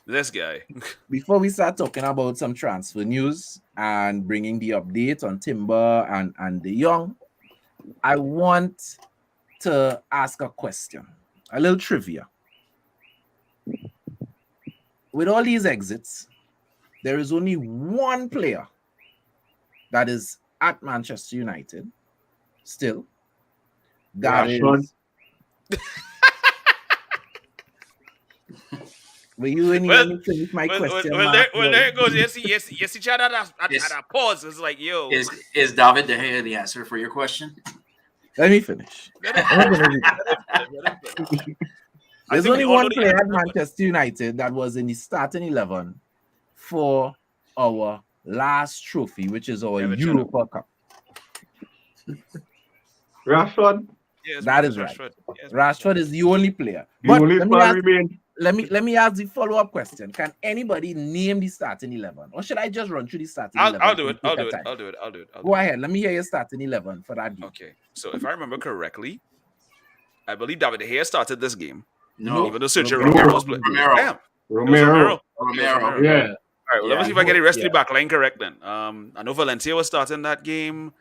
this guy.
Before we start talking about some transfer news and bringing the update on Timber and De Jong, I want to ask a question, a little trivia. With all these exits, there is only one player that is at Manchester United still. That is. Were you in let me finish my question?
Well, there it goes. Yes, he tried at a pause. It's like, yo.
Is David De Gea the answer for your question?
Let me finish. There's only one player at Manchester United that was in the starting 11 for our last trophy, which is our Europa Cup.
Rashford?
Yes, that is right.
Yes,
Rashford is the only player.
But
let me ask the follow-up question. Can anybody name the starting 11? Or should I just run through the starting 11?
I'll do it.
Go ahead. Let me hear your starting 11 for that game.
Okay. So if I remember correctly, I believe David De Gea started this game.
No.
Even though Sergio Romero was playing.
Romero.
Yeah. All right, let me see if I get the rest of the back line correct then. I know Valencia was starting that game.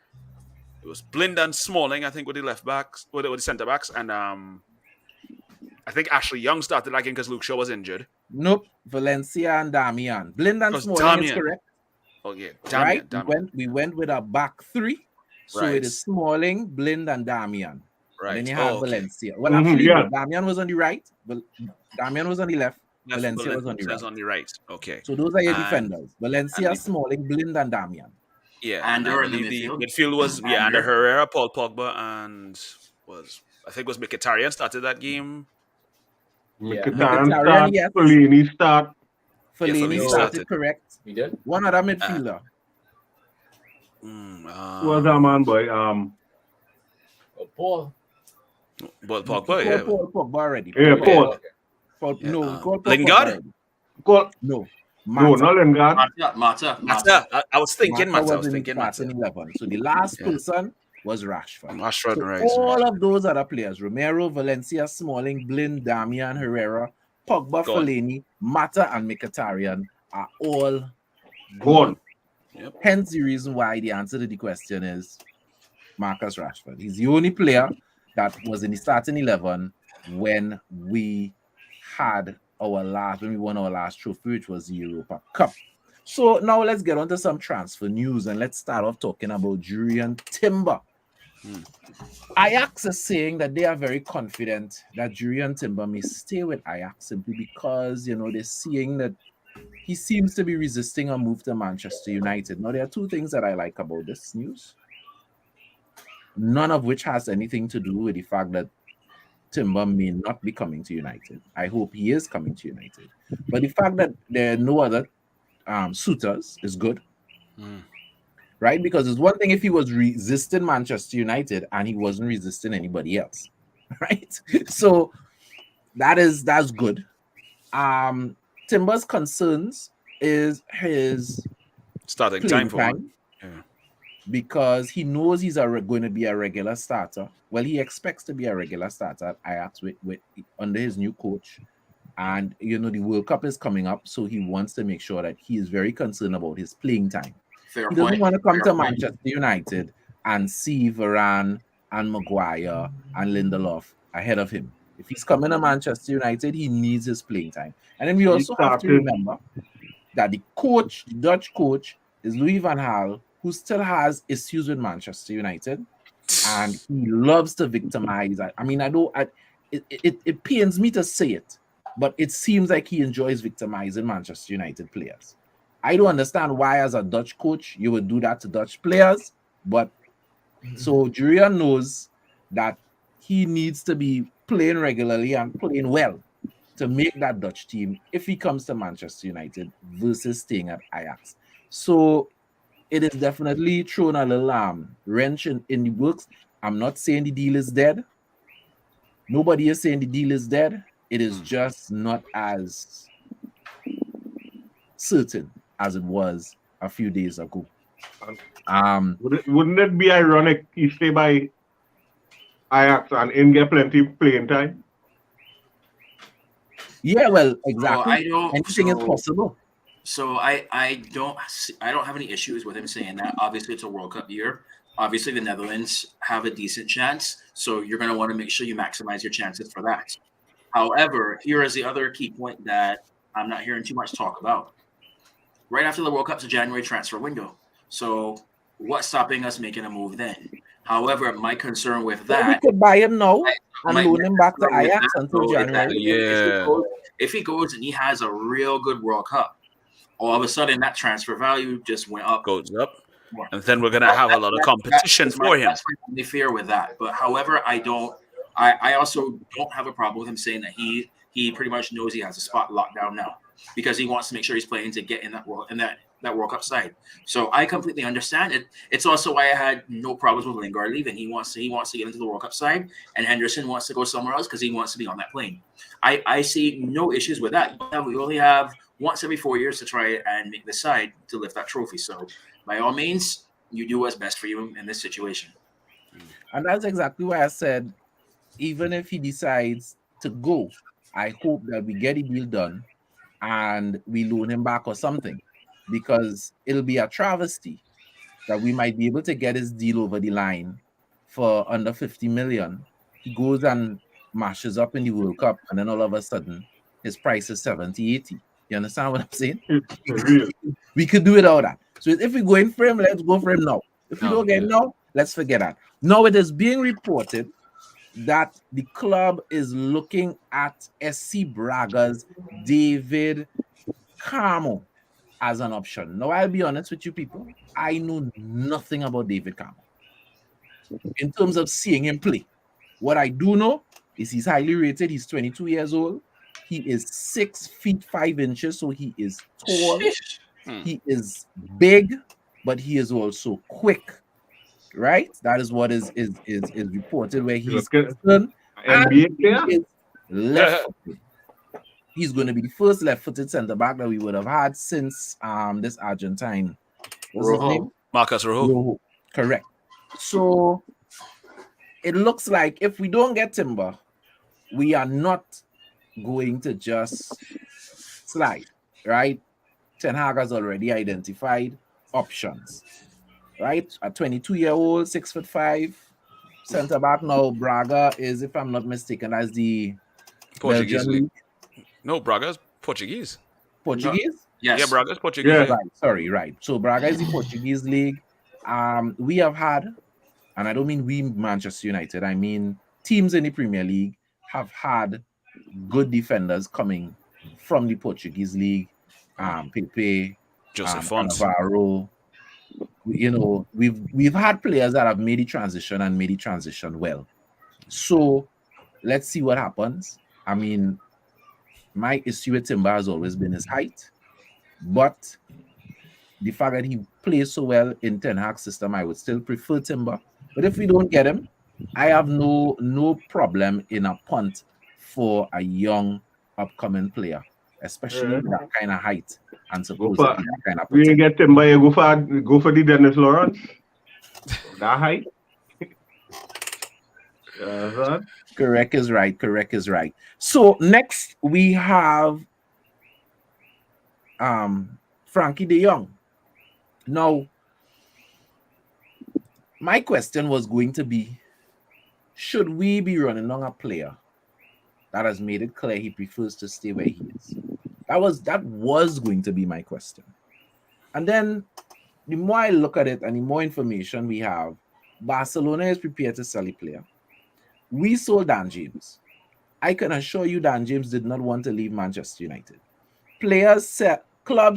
It was Blind and Smalling, I think, with the left backs, with the centre backs, and I think Ashley Young started that game because Luke Shaw was injured.
Nope, Valencia and Damian. Blind and Smalling is correct.
Oh yeah,
Damian. We went with a back three, so it is Smalling, Blind, and Damian.
Right.
And then you have Valencia. Well, actually, Damian was on the right, but Damian was on the left. Valencia was
on the right. Okay.
So those are your defenders: Valencia, Smalling, Blind, and Damian.
Yeah, and
the midfield was under Herrera, Paul Pogba, and was Mkhitaryan started that game.
Mkhitaryan, yes. Fellaini start.
Fellaini started, correct.
He did.
One other midfielder.
Who was that man, boy?
Paul.
Paul Pogba,
Paul Pogba already.
Yeah, Paul.
Lingard?
No.
No, not Lingard.
Mata.
I was thinking Mata.
So the last person was Rashford.
Rashford, right.
All of those other players, Romero, Valencia, Smalling, Blind, Damian, Herrera, Pogba, Fellaini, Mata, and Mkhitaryan are all
gone.
Yep.
Hence the reason why the answer to the question is Marcus Rashford. He's the only player that was in the starting 11 when we won our last trophy, which was the Europa Cup. So now let's get on to some transfer news and let's start off talking about Jurriën Timber. Ajax is saying that they are very confident that Jurriën Timber may stay with Ajax simply because, they're seeing that he seems to be resisting a move to Manchester United. Now, there are two things that I like about this news, none of which has anything to do with the fact that Timber may not be coming to United. I hope he is coming to United. But the fact that there are no other suitors is good. Right? Because it's one thing if he was resisting Manchester United and he wasn't resisting anybody else. Right? So that's good. Timber's concerns is his
starting time for him. Yeah.
Because he knows he's going to be a regular starter. Well, he expects to be a regular starter at Ajax with under his new coach. And, the World Cup is coming up, so he wants to make sure that he is very concerned about his playing time. He doesn't want to come to Manchester United and see Varane and Maguire and Lindelof ahead of him. If he's coming to Manchester United, he needs his playing time. And then we also have to remember that the Dutch coach, is Louis van Gaal, who still has issues with Manchester United, and he loves to victimize. I mean, it pains me to say it, but it seems like he enjoys victimizing Manchester United players. I don't understand why, as a Dutch coach, you would do that to Dutch players, but so Jurian knows that he needs to be playing regularly and playing well to make that Dutch team if he comes to Manchester United versus staying at Ajax. So it is definitely thrown a little wrench in the works. I'm not saying the deal is dead. Nobody is saying the deal is dead. It is just not as certain as it was a few days ago.
Wouldn't it be ironic he stay by Ajax and in get plenty playing time?
Yeah, well, exactly. Anything is possible.
So I don't have any issues with him saying that. Obviously, it's a World Cup year. Obviously, the Netherlands have a decent chance, so you're going to want to make sure you maximize your chances for that. However, here is the other key point that I'm not hearing too much talk about. Right after the World Cup's a January transfer window. So what's stopping us making a move then? However, my concern with that...
we could buy him now and loan him back to Ajax until January.
If he goes and he has a real good World Cup, all of a sudden that transfer value just went up.
Goes up. And then we're going to have a lot of competition for him.
That's my only fear with that. But however, I also don't have a problem with him saying that he pretty much knows he has a spot locked down now because he wants to make sure he's playing to get in that World Cup side. So I completely understand it. It's also why I had no problems with Lingard leaving. He wants to get into the World Cup side, and Henderson wants to go somewhere else because he wants to be on that plane. I see no issues with that. We only have once every 4 years to try and make the side to lift that trophy. So by all means, you do what's best for you in this situation.
And that's exactly why I said, even if he decides to go, I hope that we get the deal done and we loan him back or something, because it'll be a travesty that we might be able to get his deal over the line for under 50 million. He goes and mashes up in the World Cup, and then all of a sudden his price is 70, 80. You understand what I'm saying? We could do without that. So if we go in for him, let's go for him now. If we don't get him now, let's forget that. Now it is being reported that the club is looking at SC Braga's David Carmo as an option. Now, I'll be honest with you people. I know nothing about David Carmo in terms of seeing him play. What I do know is he's highly rated. He's 22 years old. He is 6 feet 5 inches, so he is tall. He is big, but he is also quick. Right? That is what is reported where he's concerned. He is left-footed. He's going to be the first left-footed centre-back that we would have had since this Argentine. What's his name?
Marcus Rojo.
Correct. So it looks like if we don't get Timber, we are not going to just slide, right? Ten Hag has already identified options, right? A 22-year-old, 6'5" centre-back. Now Braga is, if I'm not mistaken, as the
Portuguese league. No, Braga's Portuguese.
Portuguese?
No. Yes.
Yeah, Braga's Portuguese.
Yeah.
Right. Sorry, right. So Braga is the Portuguese league. We have had, and I don't mean we Manchester United, I mean teams in the Premier League have had good defenders coming from the Portuguese league. Pepe,
Joseph Font.
Navarro. You know, we've had players that have made the transition and made the transition well. So let's see what happens. I mean, my issue with Timber has always been his height, but the fact that he plays so well in Ten Hag's system, I would still prefer Timber. But if we don't get him, I have no problem in a punt for a young upcoming player, especially with that kind of height and supposedly that kind of
potential. We get Timber, you go for the Dennis Lawrence. That height.
Correct is right. So next we have Frankie de Jong. Now, my question was going to be, should we be running on a player that has made it clear he prefers to stay where he is? That was going to be my question. And then the more I look at it and the more information we have, Barcelona is prepared to sell a player. We sold Dan James. I can assure you Dan James did not want to leave Manchester United. Clubs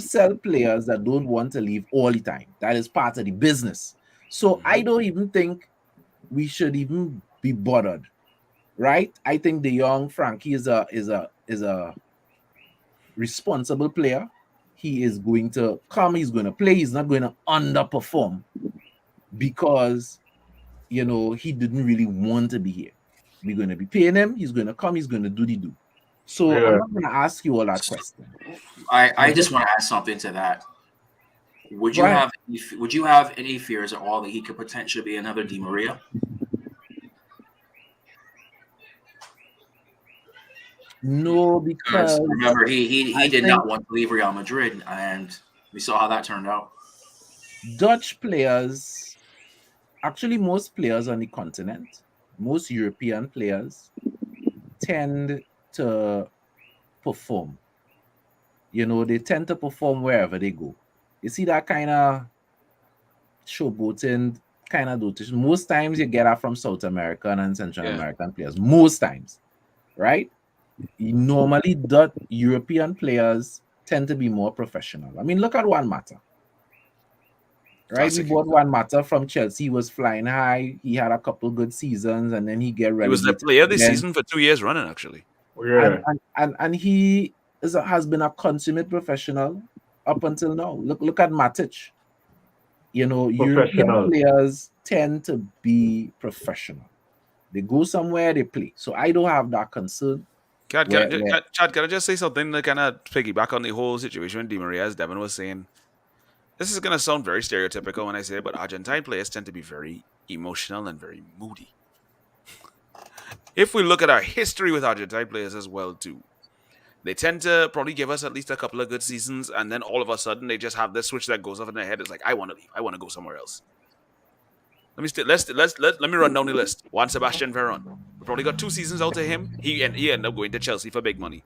sell players that don't want to leave all the time. That is part of the business. So I don't even think we should even be bothered, right? I think the young Frankie is a responsible player. He is going to come, he's going to play, he's not going to underperform because, you know, he didn't really want to be here. We're going to be paying him, he's going to come, he's going to do the do. So I'm not going to ask you all that question.
I just want to add something to that. Would you have any fears at all that he could potentially be another Di Maria?
No, because
remember he did not want to leave Real Madrid, and we saw how that turned out.
Dutch players, actually most players on the continent, most European players tend to perform. You know, they tend to perform wherever they go. You see that kind of showboating kind of dotation. Most times you get that from South American and Central American players. Most times, right? Normally, European players tend to be more professional. I mean, look at Juan Mata. Right? We bought Juan Mata from Chelsea. He was flying high. He had a couple good seasons, and then he get relegated.
He was the player this season for 2 years running, actually.
Yeah.
And he has been a consummate professional up until now. Look at Matic. You know, European players tend to be professional. They go somewhere, they play. So I don't have that concern.
Chad, can I just say something that kind of piggyback on the whole situation with Di Maria, as Devin was saying? This is going to sound very stereotypical when I say it, but Argentine players tend to be very emotional and very moody. If we look at our history with Argentine players as well, too, they tend to probably give us at least a couple of good seasons, and then all of a sudden they just have this switch that goes off in their head. It's like, I want to leave. I want to go somewhere else. Let me run down the list. Juan Sebastian Veron. We probably got 2 seasons out of him. He ended up going to Chelsea for big money.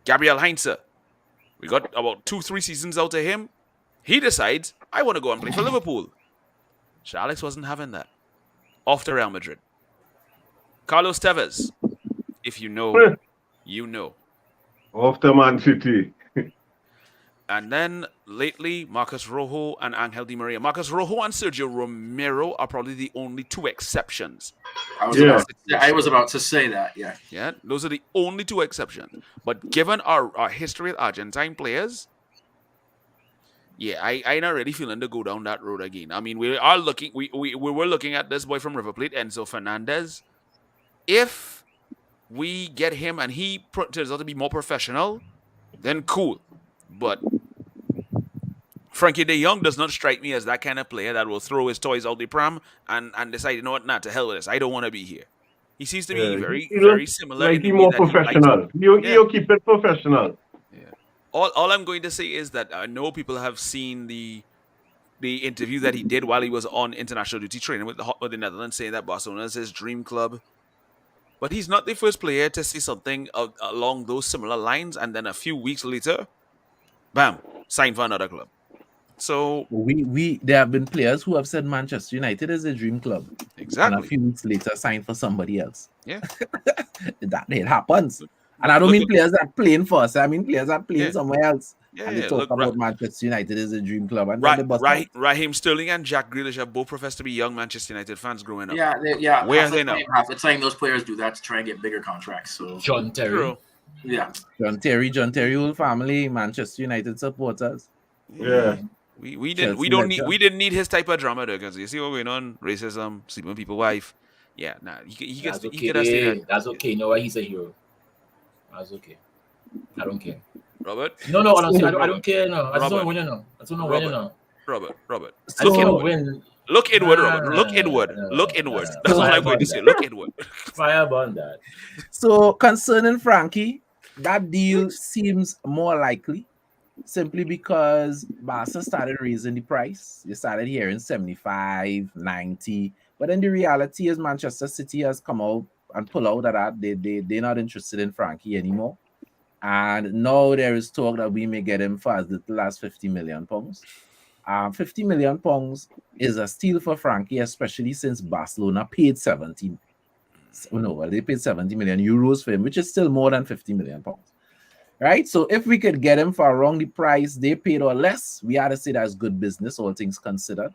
Gabriel Heinze. We got about 2-3 seasons out of him. He decides, I want to go and play for Liverpool. So Alex wasn't having that. Off to Real Madrid. Carlos Tevez. If you know, you know.
Off to Man City.
And then lately, Marcos Rojo and Angel Di Maria. Marcos Rojo and Sergio Romero are probably the only 2 exceptions.
I was about to say that, yeah.
Yeah, those are the only 2 exceptions. But given our history with Argentine players, I'm not really feeling to go down that road again. I mean, we were looking at this boy from River Plate, Enzo Fernandez. If we get him and he turns out to be more professional, then cool. But Frankie de Jong does not strike me as that kind of player that will throw his toys out the pram and decide, you know what, to hell with this. I don't want to be here. He seems to be very similar.
Like more professional. You keep it professional.
Yeah. All I'm going to say is that I know people have seen the interview that he did while he was on international duty training with the Netherlands, saying that Barcelona is his dream club. But he's not the first player to say something along those similar lines, and then a few weeks later, bam, sign for another club. So
there have been players who have said Manchester United is a dream club.
Exactly.
And a few weeks later sign for somebody else.
Yeah.
It happens. And I don't mean players that are playing for us. I mean players that are playing somewhere else. and they
Yeah,
talk
look,
about Manchester United is a dream club, and then the bus.
Raheem Sterling and Jack Grealish have both professed to be young Manchester United fans growing up.
Yeah.
Where are they now?
Half the time those players do that to try and get bigger contracts. So
John Terry.
True.
yeah.
John Terry whole family, Manchester United supporters.
Yeah.
We
Chelsea
didn't need his type of drama though, because you see what going on, racism, sleeping people wife. Yeah, nah, he
That's
he could have stayed
okay.
at
That's okay. You know why he's a hero? That's okay. I don't care.
Robert.
No, honestly, I don't care. No, I just don't win. No, I just don't win. No,
Robert.
So-
Look inward.
win.
Look inward,
Nah,
Robert. Look inward.
nah,
Look inward.
nah.
That's all I'm going to say. Look inward.
Fire burn that.
So concerning Frankie, that deal seems more likely simply because Barca started raising the price. They started hearing 75, 90. But then the reality is Manchester City has come out and pull out of that. They're not interested in Frankie anymore. And now there is talk that we may get him for as little as £50 million. £50 million is a steal for Frankie, especially since Barcelona paid 70. No, well, they paid 70 million euros for him, which is still more than £50 million. Right? So if we could get him for around the price they paid or less, we had to say that's good business, all things considered.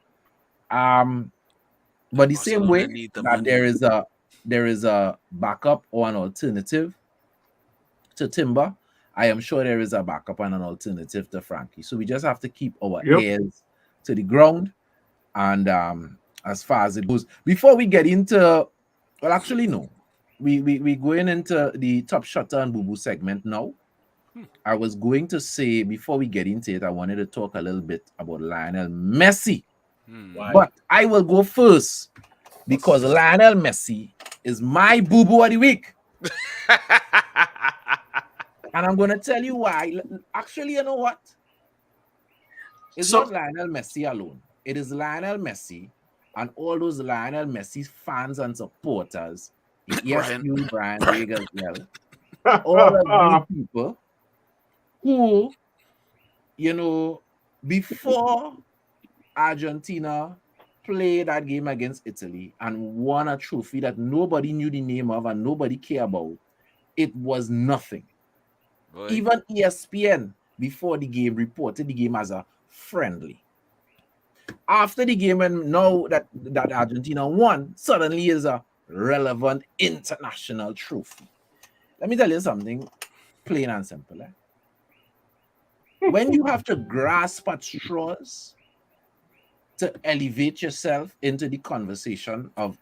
But the same way that there is a backup or an alternative to Timber, I am sure there is a backup and an alternative to Frankie. So we just have to keep our ears to the ground. And as far as it goes, before we get into, well, actually, no. We going into the Top Shutter and Boo Boo segment now. I was going to say, before we get into it, I wanted to talk a little bit about Lionel Messi. But I will go first because Lionel Messi is my Boo Boo of the week. And I'm going to tell you why. Actually, you know what? It's not Lionel Messi alone. It is Lionel Messi and all those Lionel Messi fans and supporters. Yes, you, Brian Regal, all of these people who, you know, before Argentina played that game against Italy and won a trophy that nobody knew the name of and nobody cared about, it was nothing. Boy. Even ESPN, before the game, reported the game as a friendly. After the game, and now that Argentina won, suddenly is a relevant international trophy. Let me tell you something plain and simple. When you have to grasp at straws to elevate yourself into the conversation of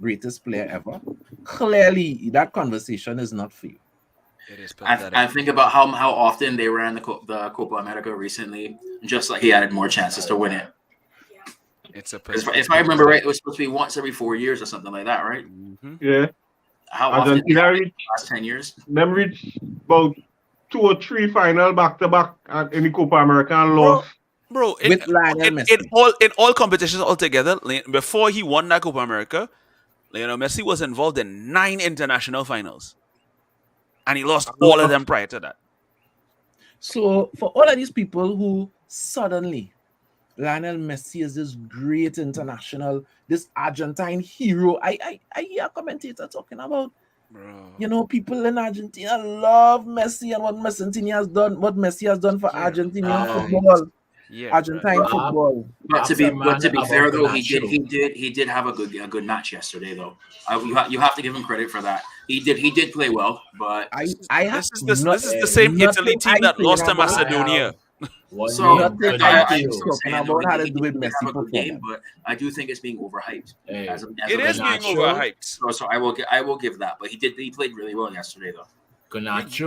greatest player ever, clearly that conversation is not for you.
I think about how often they ran the Copa America recently, just like he had more chances to win it. If I remember right, it was supposed to be once every 4 years or something like that, right?
Mm-hmm. Yeah.
How often? The last 10 years.
Them reached about 2 or 3 final back to back in the Copa America and lost.
Bro, in all competitions altogether, before he won that Copa America, Lionel Messi was involved in 9 international finals, and he lost all of them prior to that.
So for all of these people who suddenly Lionel Messi is this great international, this Argentine hero. I hear a commentator talking about, you know, people in Argentina love Messi and what Messi has done for Argentinian football. Argentine football.
But to be fair though, he did have a good match yesterday though. You have to give him credit for that. He did play well, but
this is the same Italy team that lost to Macedonia.
So talking about how to do with Messi per game, but I do think it's being overhyped.
It is being overhyped.
So I will give that, but he played really well yesterday though.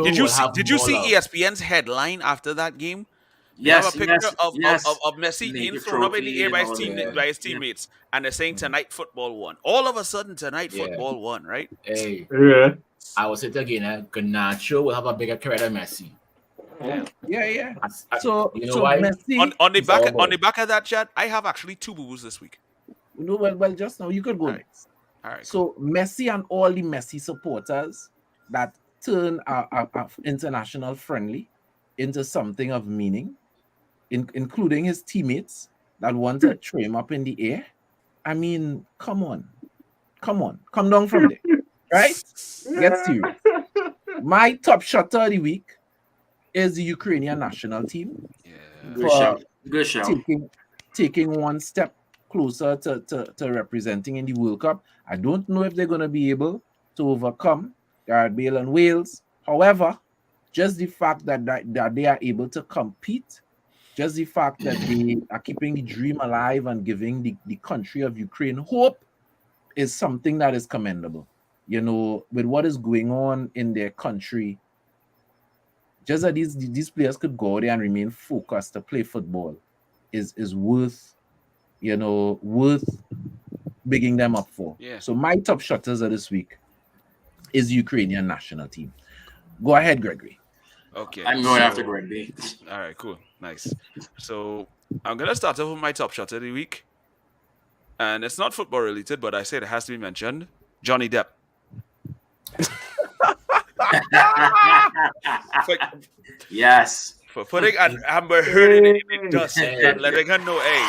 Did
you see ESPN's headline after that game?
Yes,
they have a picture of Messi being thrown up in the air by his teammates, and they're saying tonight football won. All of a sudden, tonight football won, right?
Hey, I will say it again. Garnacho will have a bigger career than Messi.
Yeah. So
you know why?
Messi,
on the back of that chat, I have actually 2 boo-boos this week.
No, well, just now you could go next.
All right.
So Messi and all the Messi supporters that turn a international friendly into something of meaning, including his teammates that want to throw him up in the air. I mean, come on, come down from there, right? Get serious. My top shutter of the week is the Ukrainian national team.
Yeah.
Good show. Good show.
Taking one step closer to representing in the World Cup. I don't know if they're going to be able to overcome Gareth Bale and Wales. However, just the fact that they are able to compete, just the fact that they are keeping the dream alive and giving the country of Ukraine hope is something that is commendable. You know, with what is going on in their country, just that these players could go there and remain focused to play football is worth, you know, worth bigging them up for.
Yeah.
So my top shutters of this week is the Ukrainian national team. Go ahead, Gregory.
Okay.
I'm going after Greg B.
All right, cool. Nice. So I'm going to start off with my top shot of the week. And it's not football related, but I said it has to be mentioned. Johnny Depp.
Yes.
For putting an Amber Heard in the dust and letting her know, hey.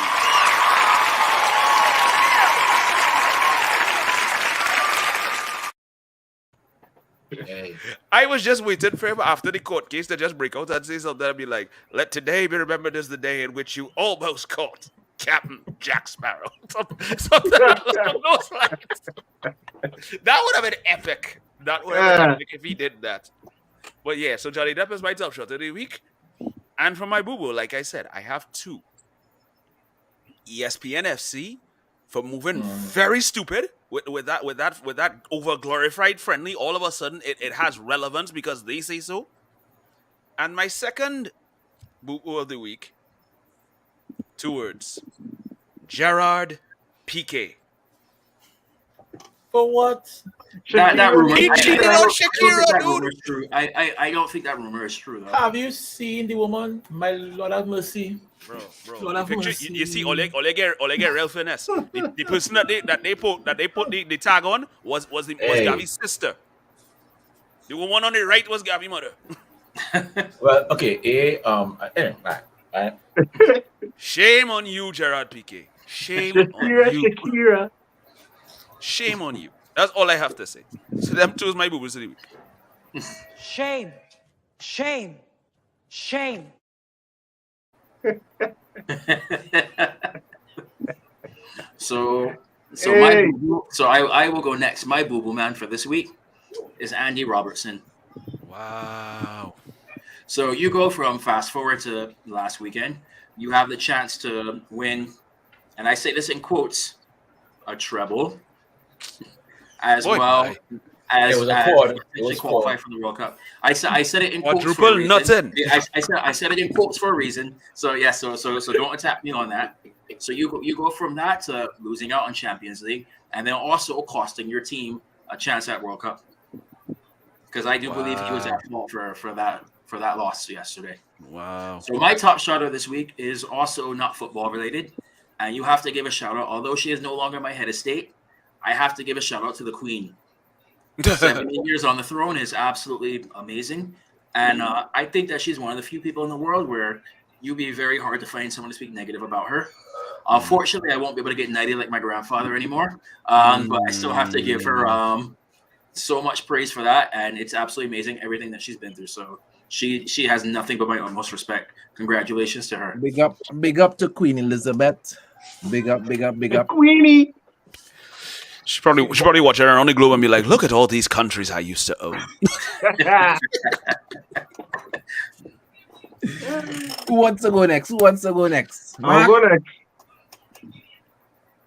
Hey.
I was just waiting for him after the court case to just break out and say something and be like, let today be remembered as the day in which you almost caught Captain Jack Sparrow. Something along those lines. That would have been epic. That would have been epic if he did that. But yeah, so Johnny Depp is my top shot of the week. And for my boo-boo, like I said, I have two. ESPN FC for moving very stupid with that over glorified friendly. All of a sudden, it has relevance because they say so. And my second boo-boo of the week, 2 words: Gerard Piqué.
For what?
That rumor.
He cheated on Shakira,
dude. I don't think that rumor is true, though.
Have you seen the woman? My Lord have mercy.
Bro.
Lord have mercy.
You see, Oleg real finesse. The person that they put the tag on was Gavi's sister. The woman on the right was Gavi's mother.
Well, okay. Right.
Shame on you, Gerard Piqué. Shame on you.
Shakira.
Shame on you. That's all I have to say. So them two is my boo-boos of the week.
Shame. Shame. Shame.
So
Hey.
I will go next. My boo-boo man for this week is Andy Robertson.
Wow.
So you go from fast forward to last weekend. You have the chance to win, and I say this in quotes, a treble, as
Boy,
well as
it was a quad. It was
qualify for the World Cup. I said it in quotes for
Quadruple
a reason.
nothing.
I said it in quotes for a reason. So yeah, so don't attack me on that. So you go from that to losing out on Champions League, and then also costing your team a chance at World Cup. Because I do believe he was at fault for that loss yesterday.
Wow.
So my top shout out this week is also not football related, and you have to give a shout out. Although she is no longer my head of state, I have to give a shout out to the Queen. 17 years on the throne is absolutely amazing, and I think that she's one of the few people in the world where you'd be very hard to find someone to speak negative about her. Unfortunately, I won't be able to get knighted like my grandfather anymore, but I still have to give her so much praise for that, and it's absolutely amazing everything that she's been through. So she has nothing but my utmost respect. Congratulations to her.
Big up to Queen Elizabeth. Big up.
Queenie.
She probably watch it around the globe and be like, look at all these countries I used to own.
Who wants to go next?
I'll go next.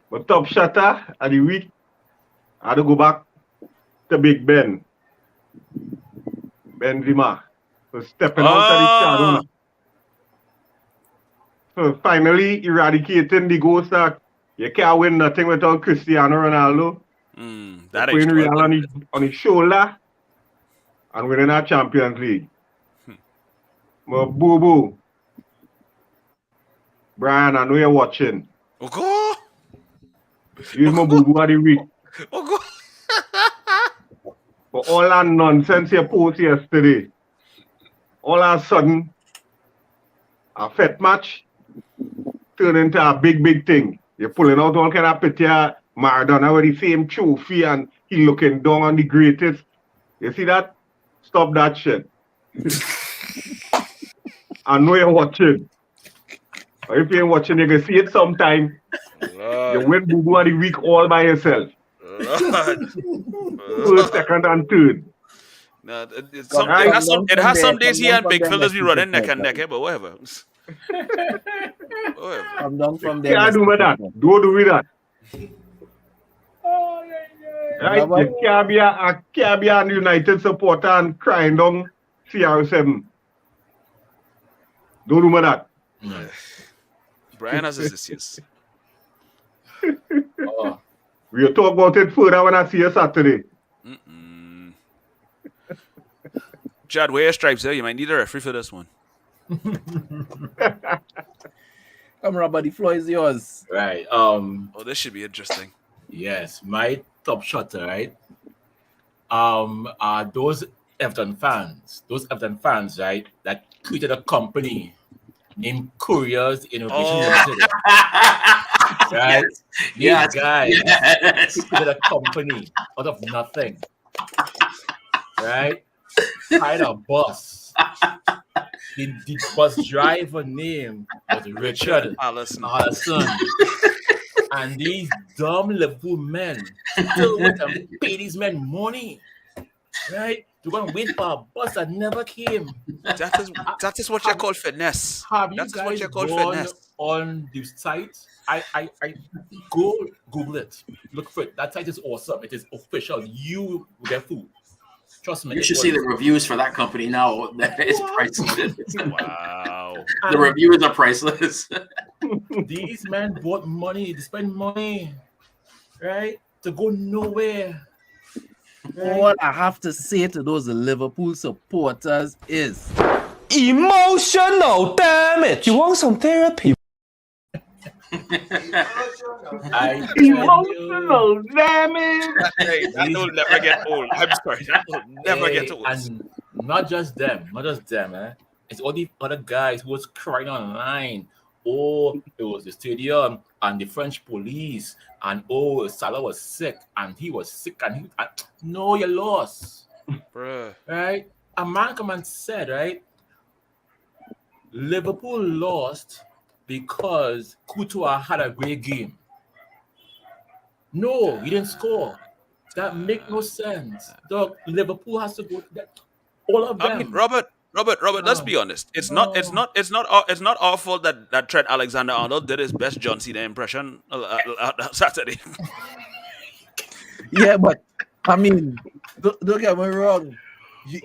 My top shutter of the week, I had to go back to Big Ben. Benzema. So stepping out of the shadow. So finally eradicating the ghost that you can't win nothing without Cristiano Ronaldo.
That
Putting
is
Real on his shoulder and winning our Champions League. My boo-boo. Brian, I know you're watching.
Okay.
Use my boo-boo of the week.
Okay.
For all that nonsense you post yesterday, all of a sudden, a fet match turned into a big thing. You're pulling out all kind of picture, Maradona with the same trophy and he looking down on the greatest. You see that? Stop that shit. I know you're watching. Or if you ain't watching, you can see it sometime.
Lord,
You win Boo Boo of the week all by yourself.
Lord,
First, second, and third.
No,
Right?
it has some days he and Big
Phil
Phil be running neck and neck, but whatever.
Come down from there.
Can't do with that. Don't do with that. Right?
Robert?
You can't be an United supporter and crying down CR7. Don't do with that.
Brian has his issues.
We'll talk about it further when I see you Saturday.
Chad, wear your stripes there. You might need a referee for this one.
Come, Robert, the floor is yours.
Right.
Oh, this should be interesting.
Yes, my top shotter, right? Are those Everton fans, right, that created a company named Couriers Innovation Limited. Right?
Yes.
These guys
Yes.
created a company out of nothing. Right? Hired a bus. The bus driver name was Richard
Allison.
And these dumb Liverpool men still went and pay these men money. Right? To go and wait for a bus that never came.
That is what you call finesse.
Have you
That is what
guys
you call
gone
finesse.
on the site? I go Google it. Look for it. That site is awesome. It is official. You will get food. Trust me.
You should see the reviews for that company now. That is priceless.
Wow.
The reviews are priceless.
These men bought money. They spent money, right, to go nowhere. Right?
All I have to say to those Liverpool supporters is
emotional damage. You want some therapy?
Emotional damage.
That will never get old. I'm sorry. That will never get old.
And not just them. It's all the other guys who was crying online. Oh, it was the stadium and the French police, and oh, Salah was sick and he was sick and no, you lost.
Bruh.
Right? A man come and said, right? Liverpool lost because Courtois had a great game. No, he didn't score. That make no sense. Dog, Liverpool has to go. All of them.
I mean, Robert, let's be honest. It's not our fault that Trent Alexander-Arnold did his best John Cena impression Saturday.
yeah, but I mean, don't get me wrong. We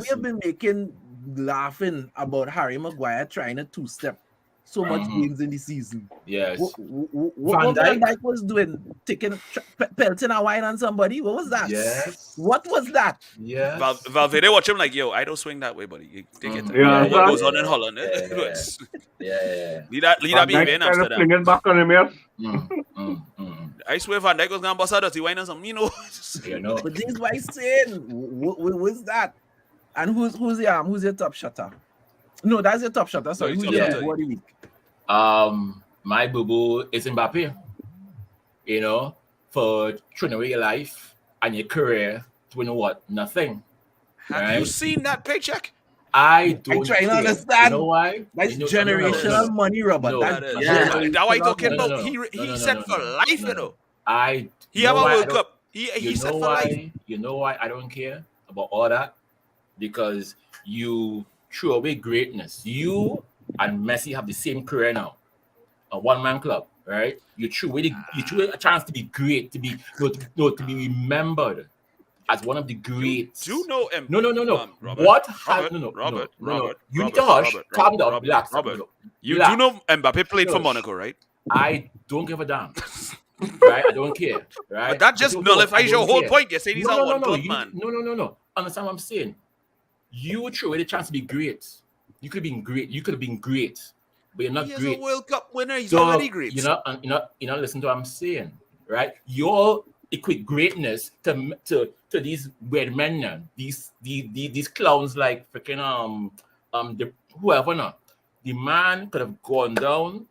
have been laughing about Harry Maguire trying a two-step so much games in the season.
Yes.
What Van Dijk was doing, pelting a wine on somebody. What was that?
Yes.
What was that?
Yes.
Valverde watch him like, yo, I don't swing that way, buddy. You take it.
Yeah,
What goes on in Holland?
Yeah.
Lead that behavior in Amsterdam.
Flinging back on him, yes.
I swear Van Dijk was going to bust out dirty wine and some,
You know.
But this is what I'm saying. What's that? And who's your top shutter? No, that's your top shutter. Sorry, who's your top of the week?
My boo-boo is Mbappe. You know, for throwing away your life and your career to win what? Nothing.
Have you seen that paycheck?
I don't.
I'm trying to understand.
You know why?
That's generational money, Robert.
No,
That's
That's what I'm talking about.
No,
He said for life, you know. He have a World Cup. He said for life.
You know why I don't care about all that? Because you threw away greatness. You and Messi have the same career now. A one-man club, right? You threw away a chance to be great, to be remembered as one of the greats.
Do you know him?
No.
Robert.
You need to hush. Calm down. Relax.
Robert. You do know Mbappe played for Monaco, right?
I don't give a damn. Right? I don't care. Right?
But that just nullifies your whole point. You say these are one club, man.
No. Understand what I'm saying? You threw away the chance to be great. You could have been great. But you're not great.
He's a World Cup winner. He's already great.
You're not listen to what I'm saying, right? You equate greatness to these weird men now. These clowns like freaking whoever now. The man could have gone down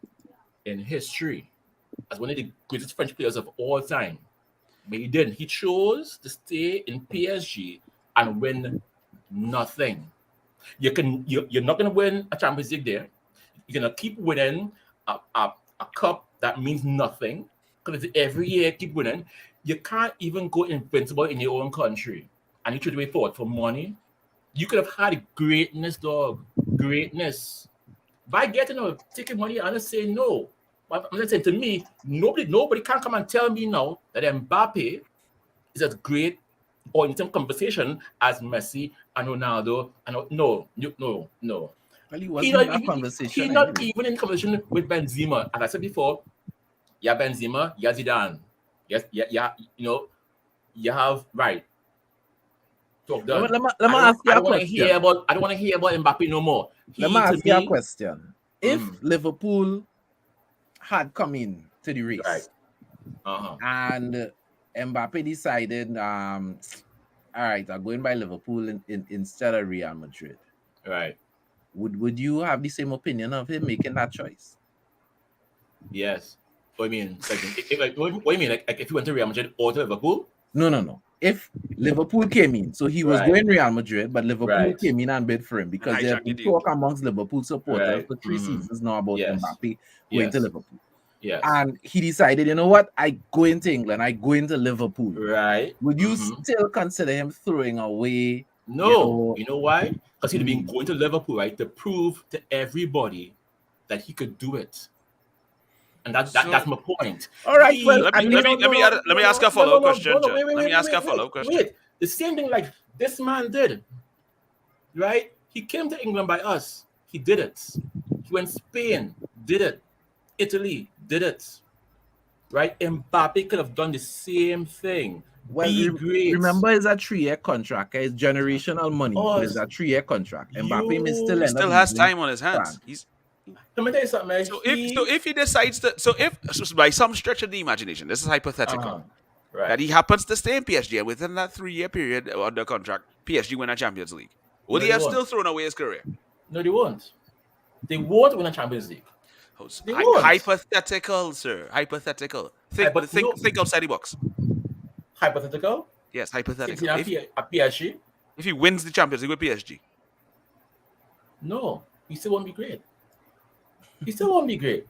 in history as one of the greatest French players of all time. But he didn't. He chose to stay in PSG and win nothing. You're not gonna win a Champions League there. You're gonna keep winning a cup that means nothing because every year keep winning. You can't even go invincible in your own country, and you trade away forward for money. You could have had greatness, dog. Greatness. By taking money, I'm just saying no. But I'm just saying to me, nobody can come and tell me now that Mbappe is as great or in the same conversation as Messi and Ronaldo. And no.
Well, he wasn't in that conversation.
He's not even in conversation with Benzema. As I said before, Benzema, Zidane. Yes, you have right.
Let me ask you a question.
I don't want to hear about Mbappe no more.
Let me ask you a question. If Liverpool had come in to the race,
right.
And Mbappe decided, all right, I'm going by Liverpool instead of Real Madrid.
Right.
Would you have the same opinion of him making that choice?
Yes. What do you mean? What do you mean? Like if he went to Real Madrid or to Liverpool?
No. If Liverpool came in, so he was going Real Madrid, but Liverpool came in and bid for him because there's been talk amongst Liverpool supporters for 3 seasons now about Mbappe going to Liverpool.
Yes.
And he decided, you know what? I go into England. I go into Liverpool.
Right.
Would you still consider him throwing away?
No. You know why? Because he'd been going to Liverpool, right, to prove to everybody that he could do it. And that's my point.
All right.
Let me ask a follow-up question. Let me ask a follow-up question.
Wait, the same thing like this man did, right? He came to England by us. He did it. He went Spain, did it. Italy, did it. Right? Mbappe could have done the same thing.
Well, remember, it's a 3-year contract. It's generational money. It's a 3-year contract. Mbappe still
has time on his hands.
Let me tell you something, man.
So if he decides to, so by some stretch of the imagination, this is hypothetical,
right,
that he happens to stay in PSG and within that 3-year period under contract, PSG win a Champions League, will he have still thrown away his career?
No, they won't. They won't win a Champions League.
Hypothetical, sir. Hypothetical. Think outside the box.
Hypothetical?
Yes, hypothetical.
At PSG?
If he wins the Champions League with PSG?
No, he still won't be great. He still won't be great.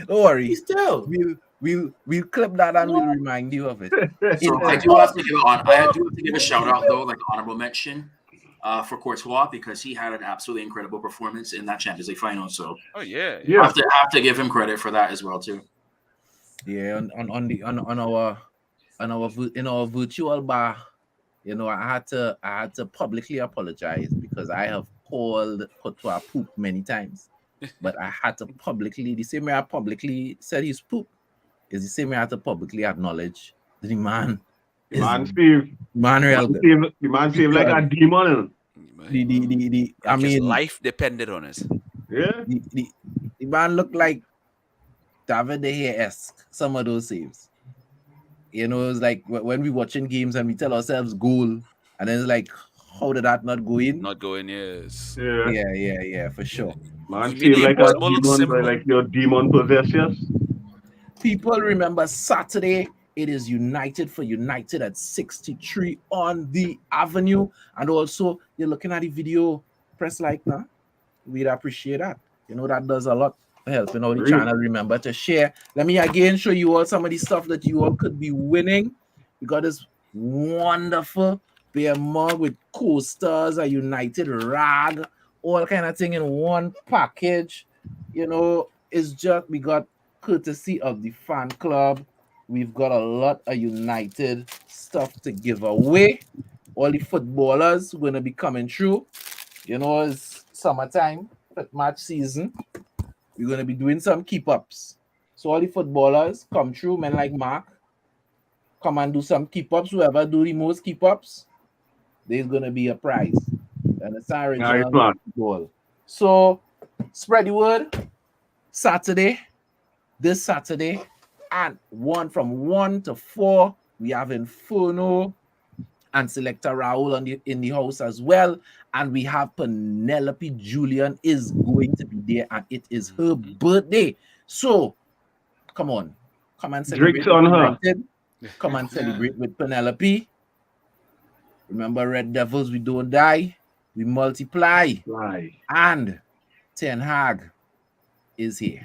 Don't worry.
He still.
We'll clip that and we'll remind you of it.
So I do have to give a shout out though, like honorable mention for Courtois, because he had an absolutely incredible performance in that Champions League final. So
yeah.
have to give him credit for that as well too.
Yeah, in our virtual bar, I had to publicly apologize because I have called Courtois poop many times. But I had to publicly, the same way I publicly said he's poop, is the same way I had to publicly acknowledge that the man
saved like a demon.
His
life depended on it.
Yeah.
The man looked like David De Gea-esque, some of those saves. It's like when we watching games and we tell ourselves goal, and then it's like, how did that not go in?
Not going, yes.
Yeah, for sure.
Man, feel like a demon, like your demon possessions.
People remember Saturday. It is United for United at 63 on the Avenue. And also, you're looking at the video, press like now. We'd appreciate that. That does a lot for helping out the channel. Remember to share. Let me again show you all some of the stuff that you all could be winning. We got this wonderful beer mug with coasters, a United rag, all kind of thing in one package. It's just, we got courtesy of the fan club. We've got a lot of United stuff to give away. All the footballers going to be coming through. It's summertime, match season. We're going to be doing some keep-ups. So all the footballers come through, men like Mark, come and do some keep-ups. Whoever do the most keep-ups, there's going to be a prize. And it's original football. So spread the word. This Saturday, and from 1 to 4, we have Inferno and Selector Raul in the house as well. And we have Penelope Julian is going to be there, and it is her birthday. So come on. Come and celebrate.
Drinks on her.
Come and celebrate with Penelope. Remember, Red Devils, we don't die. we multiply,
Right.
and Ten Hag is here.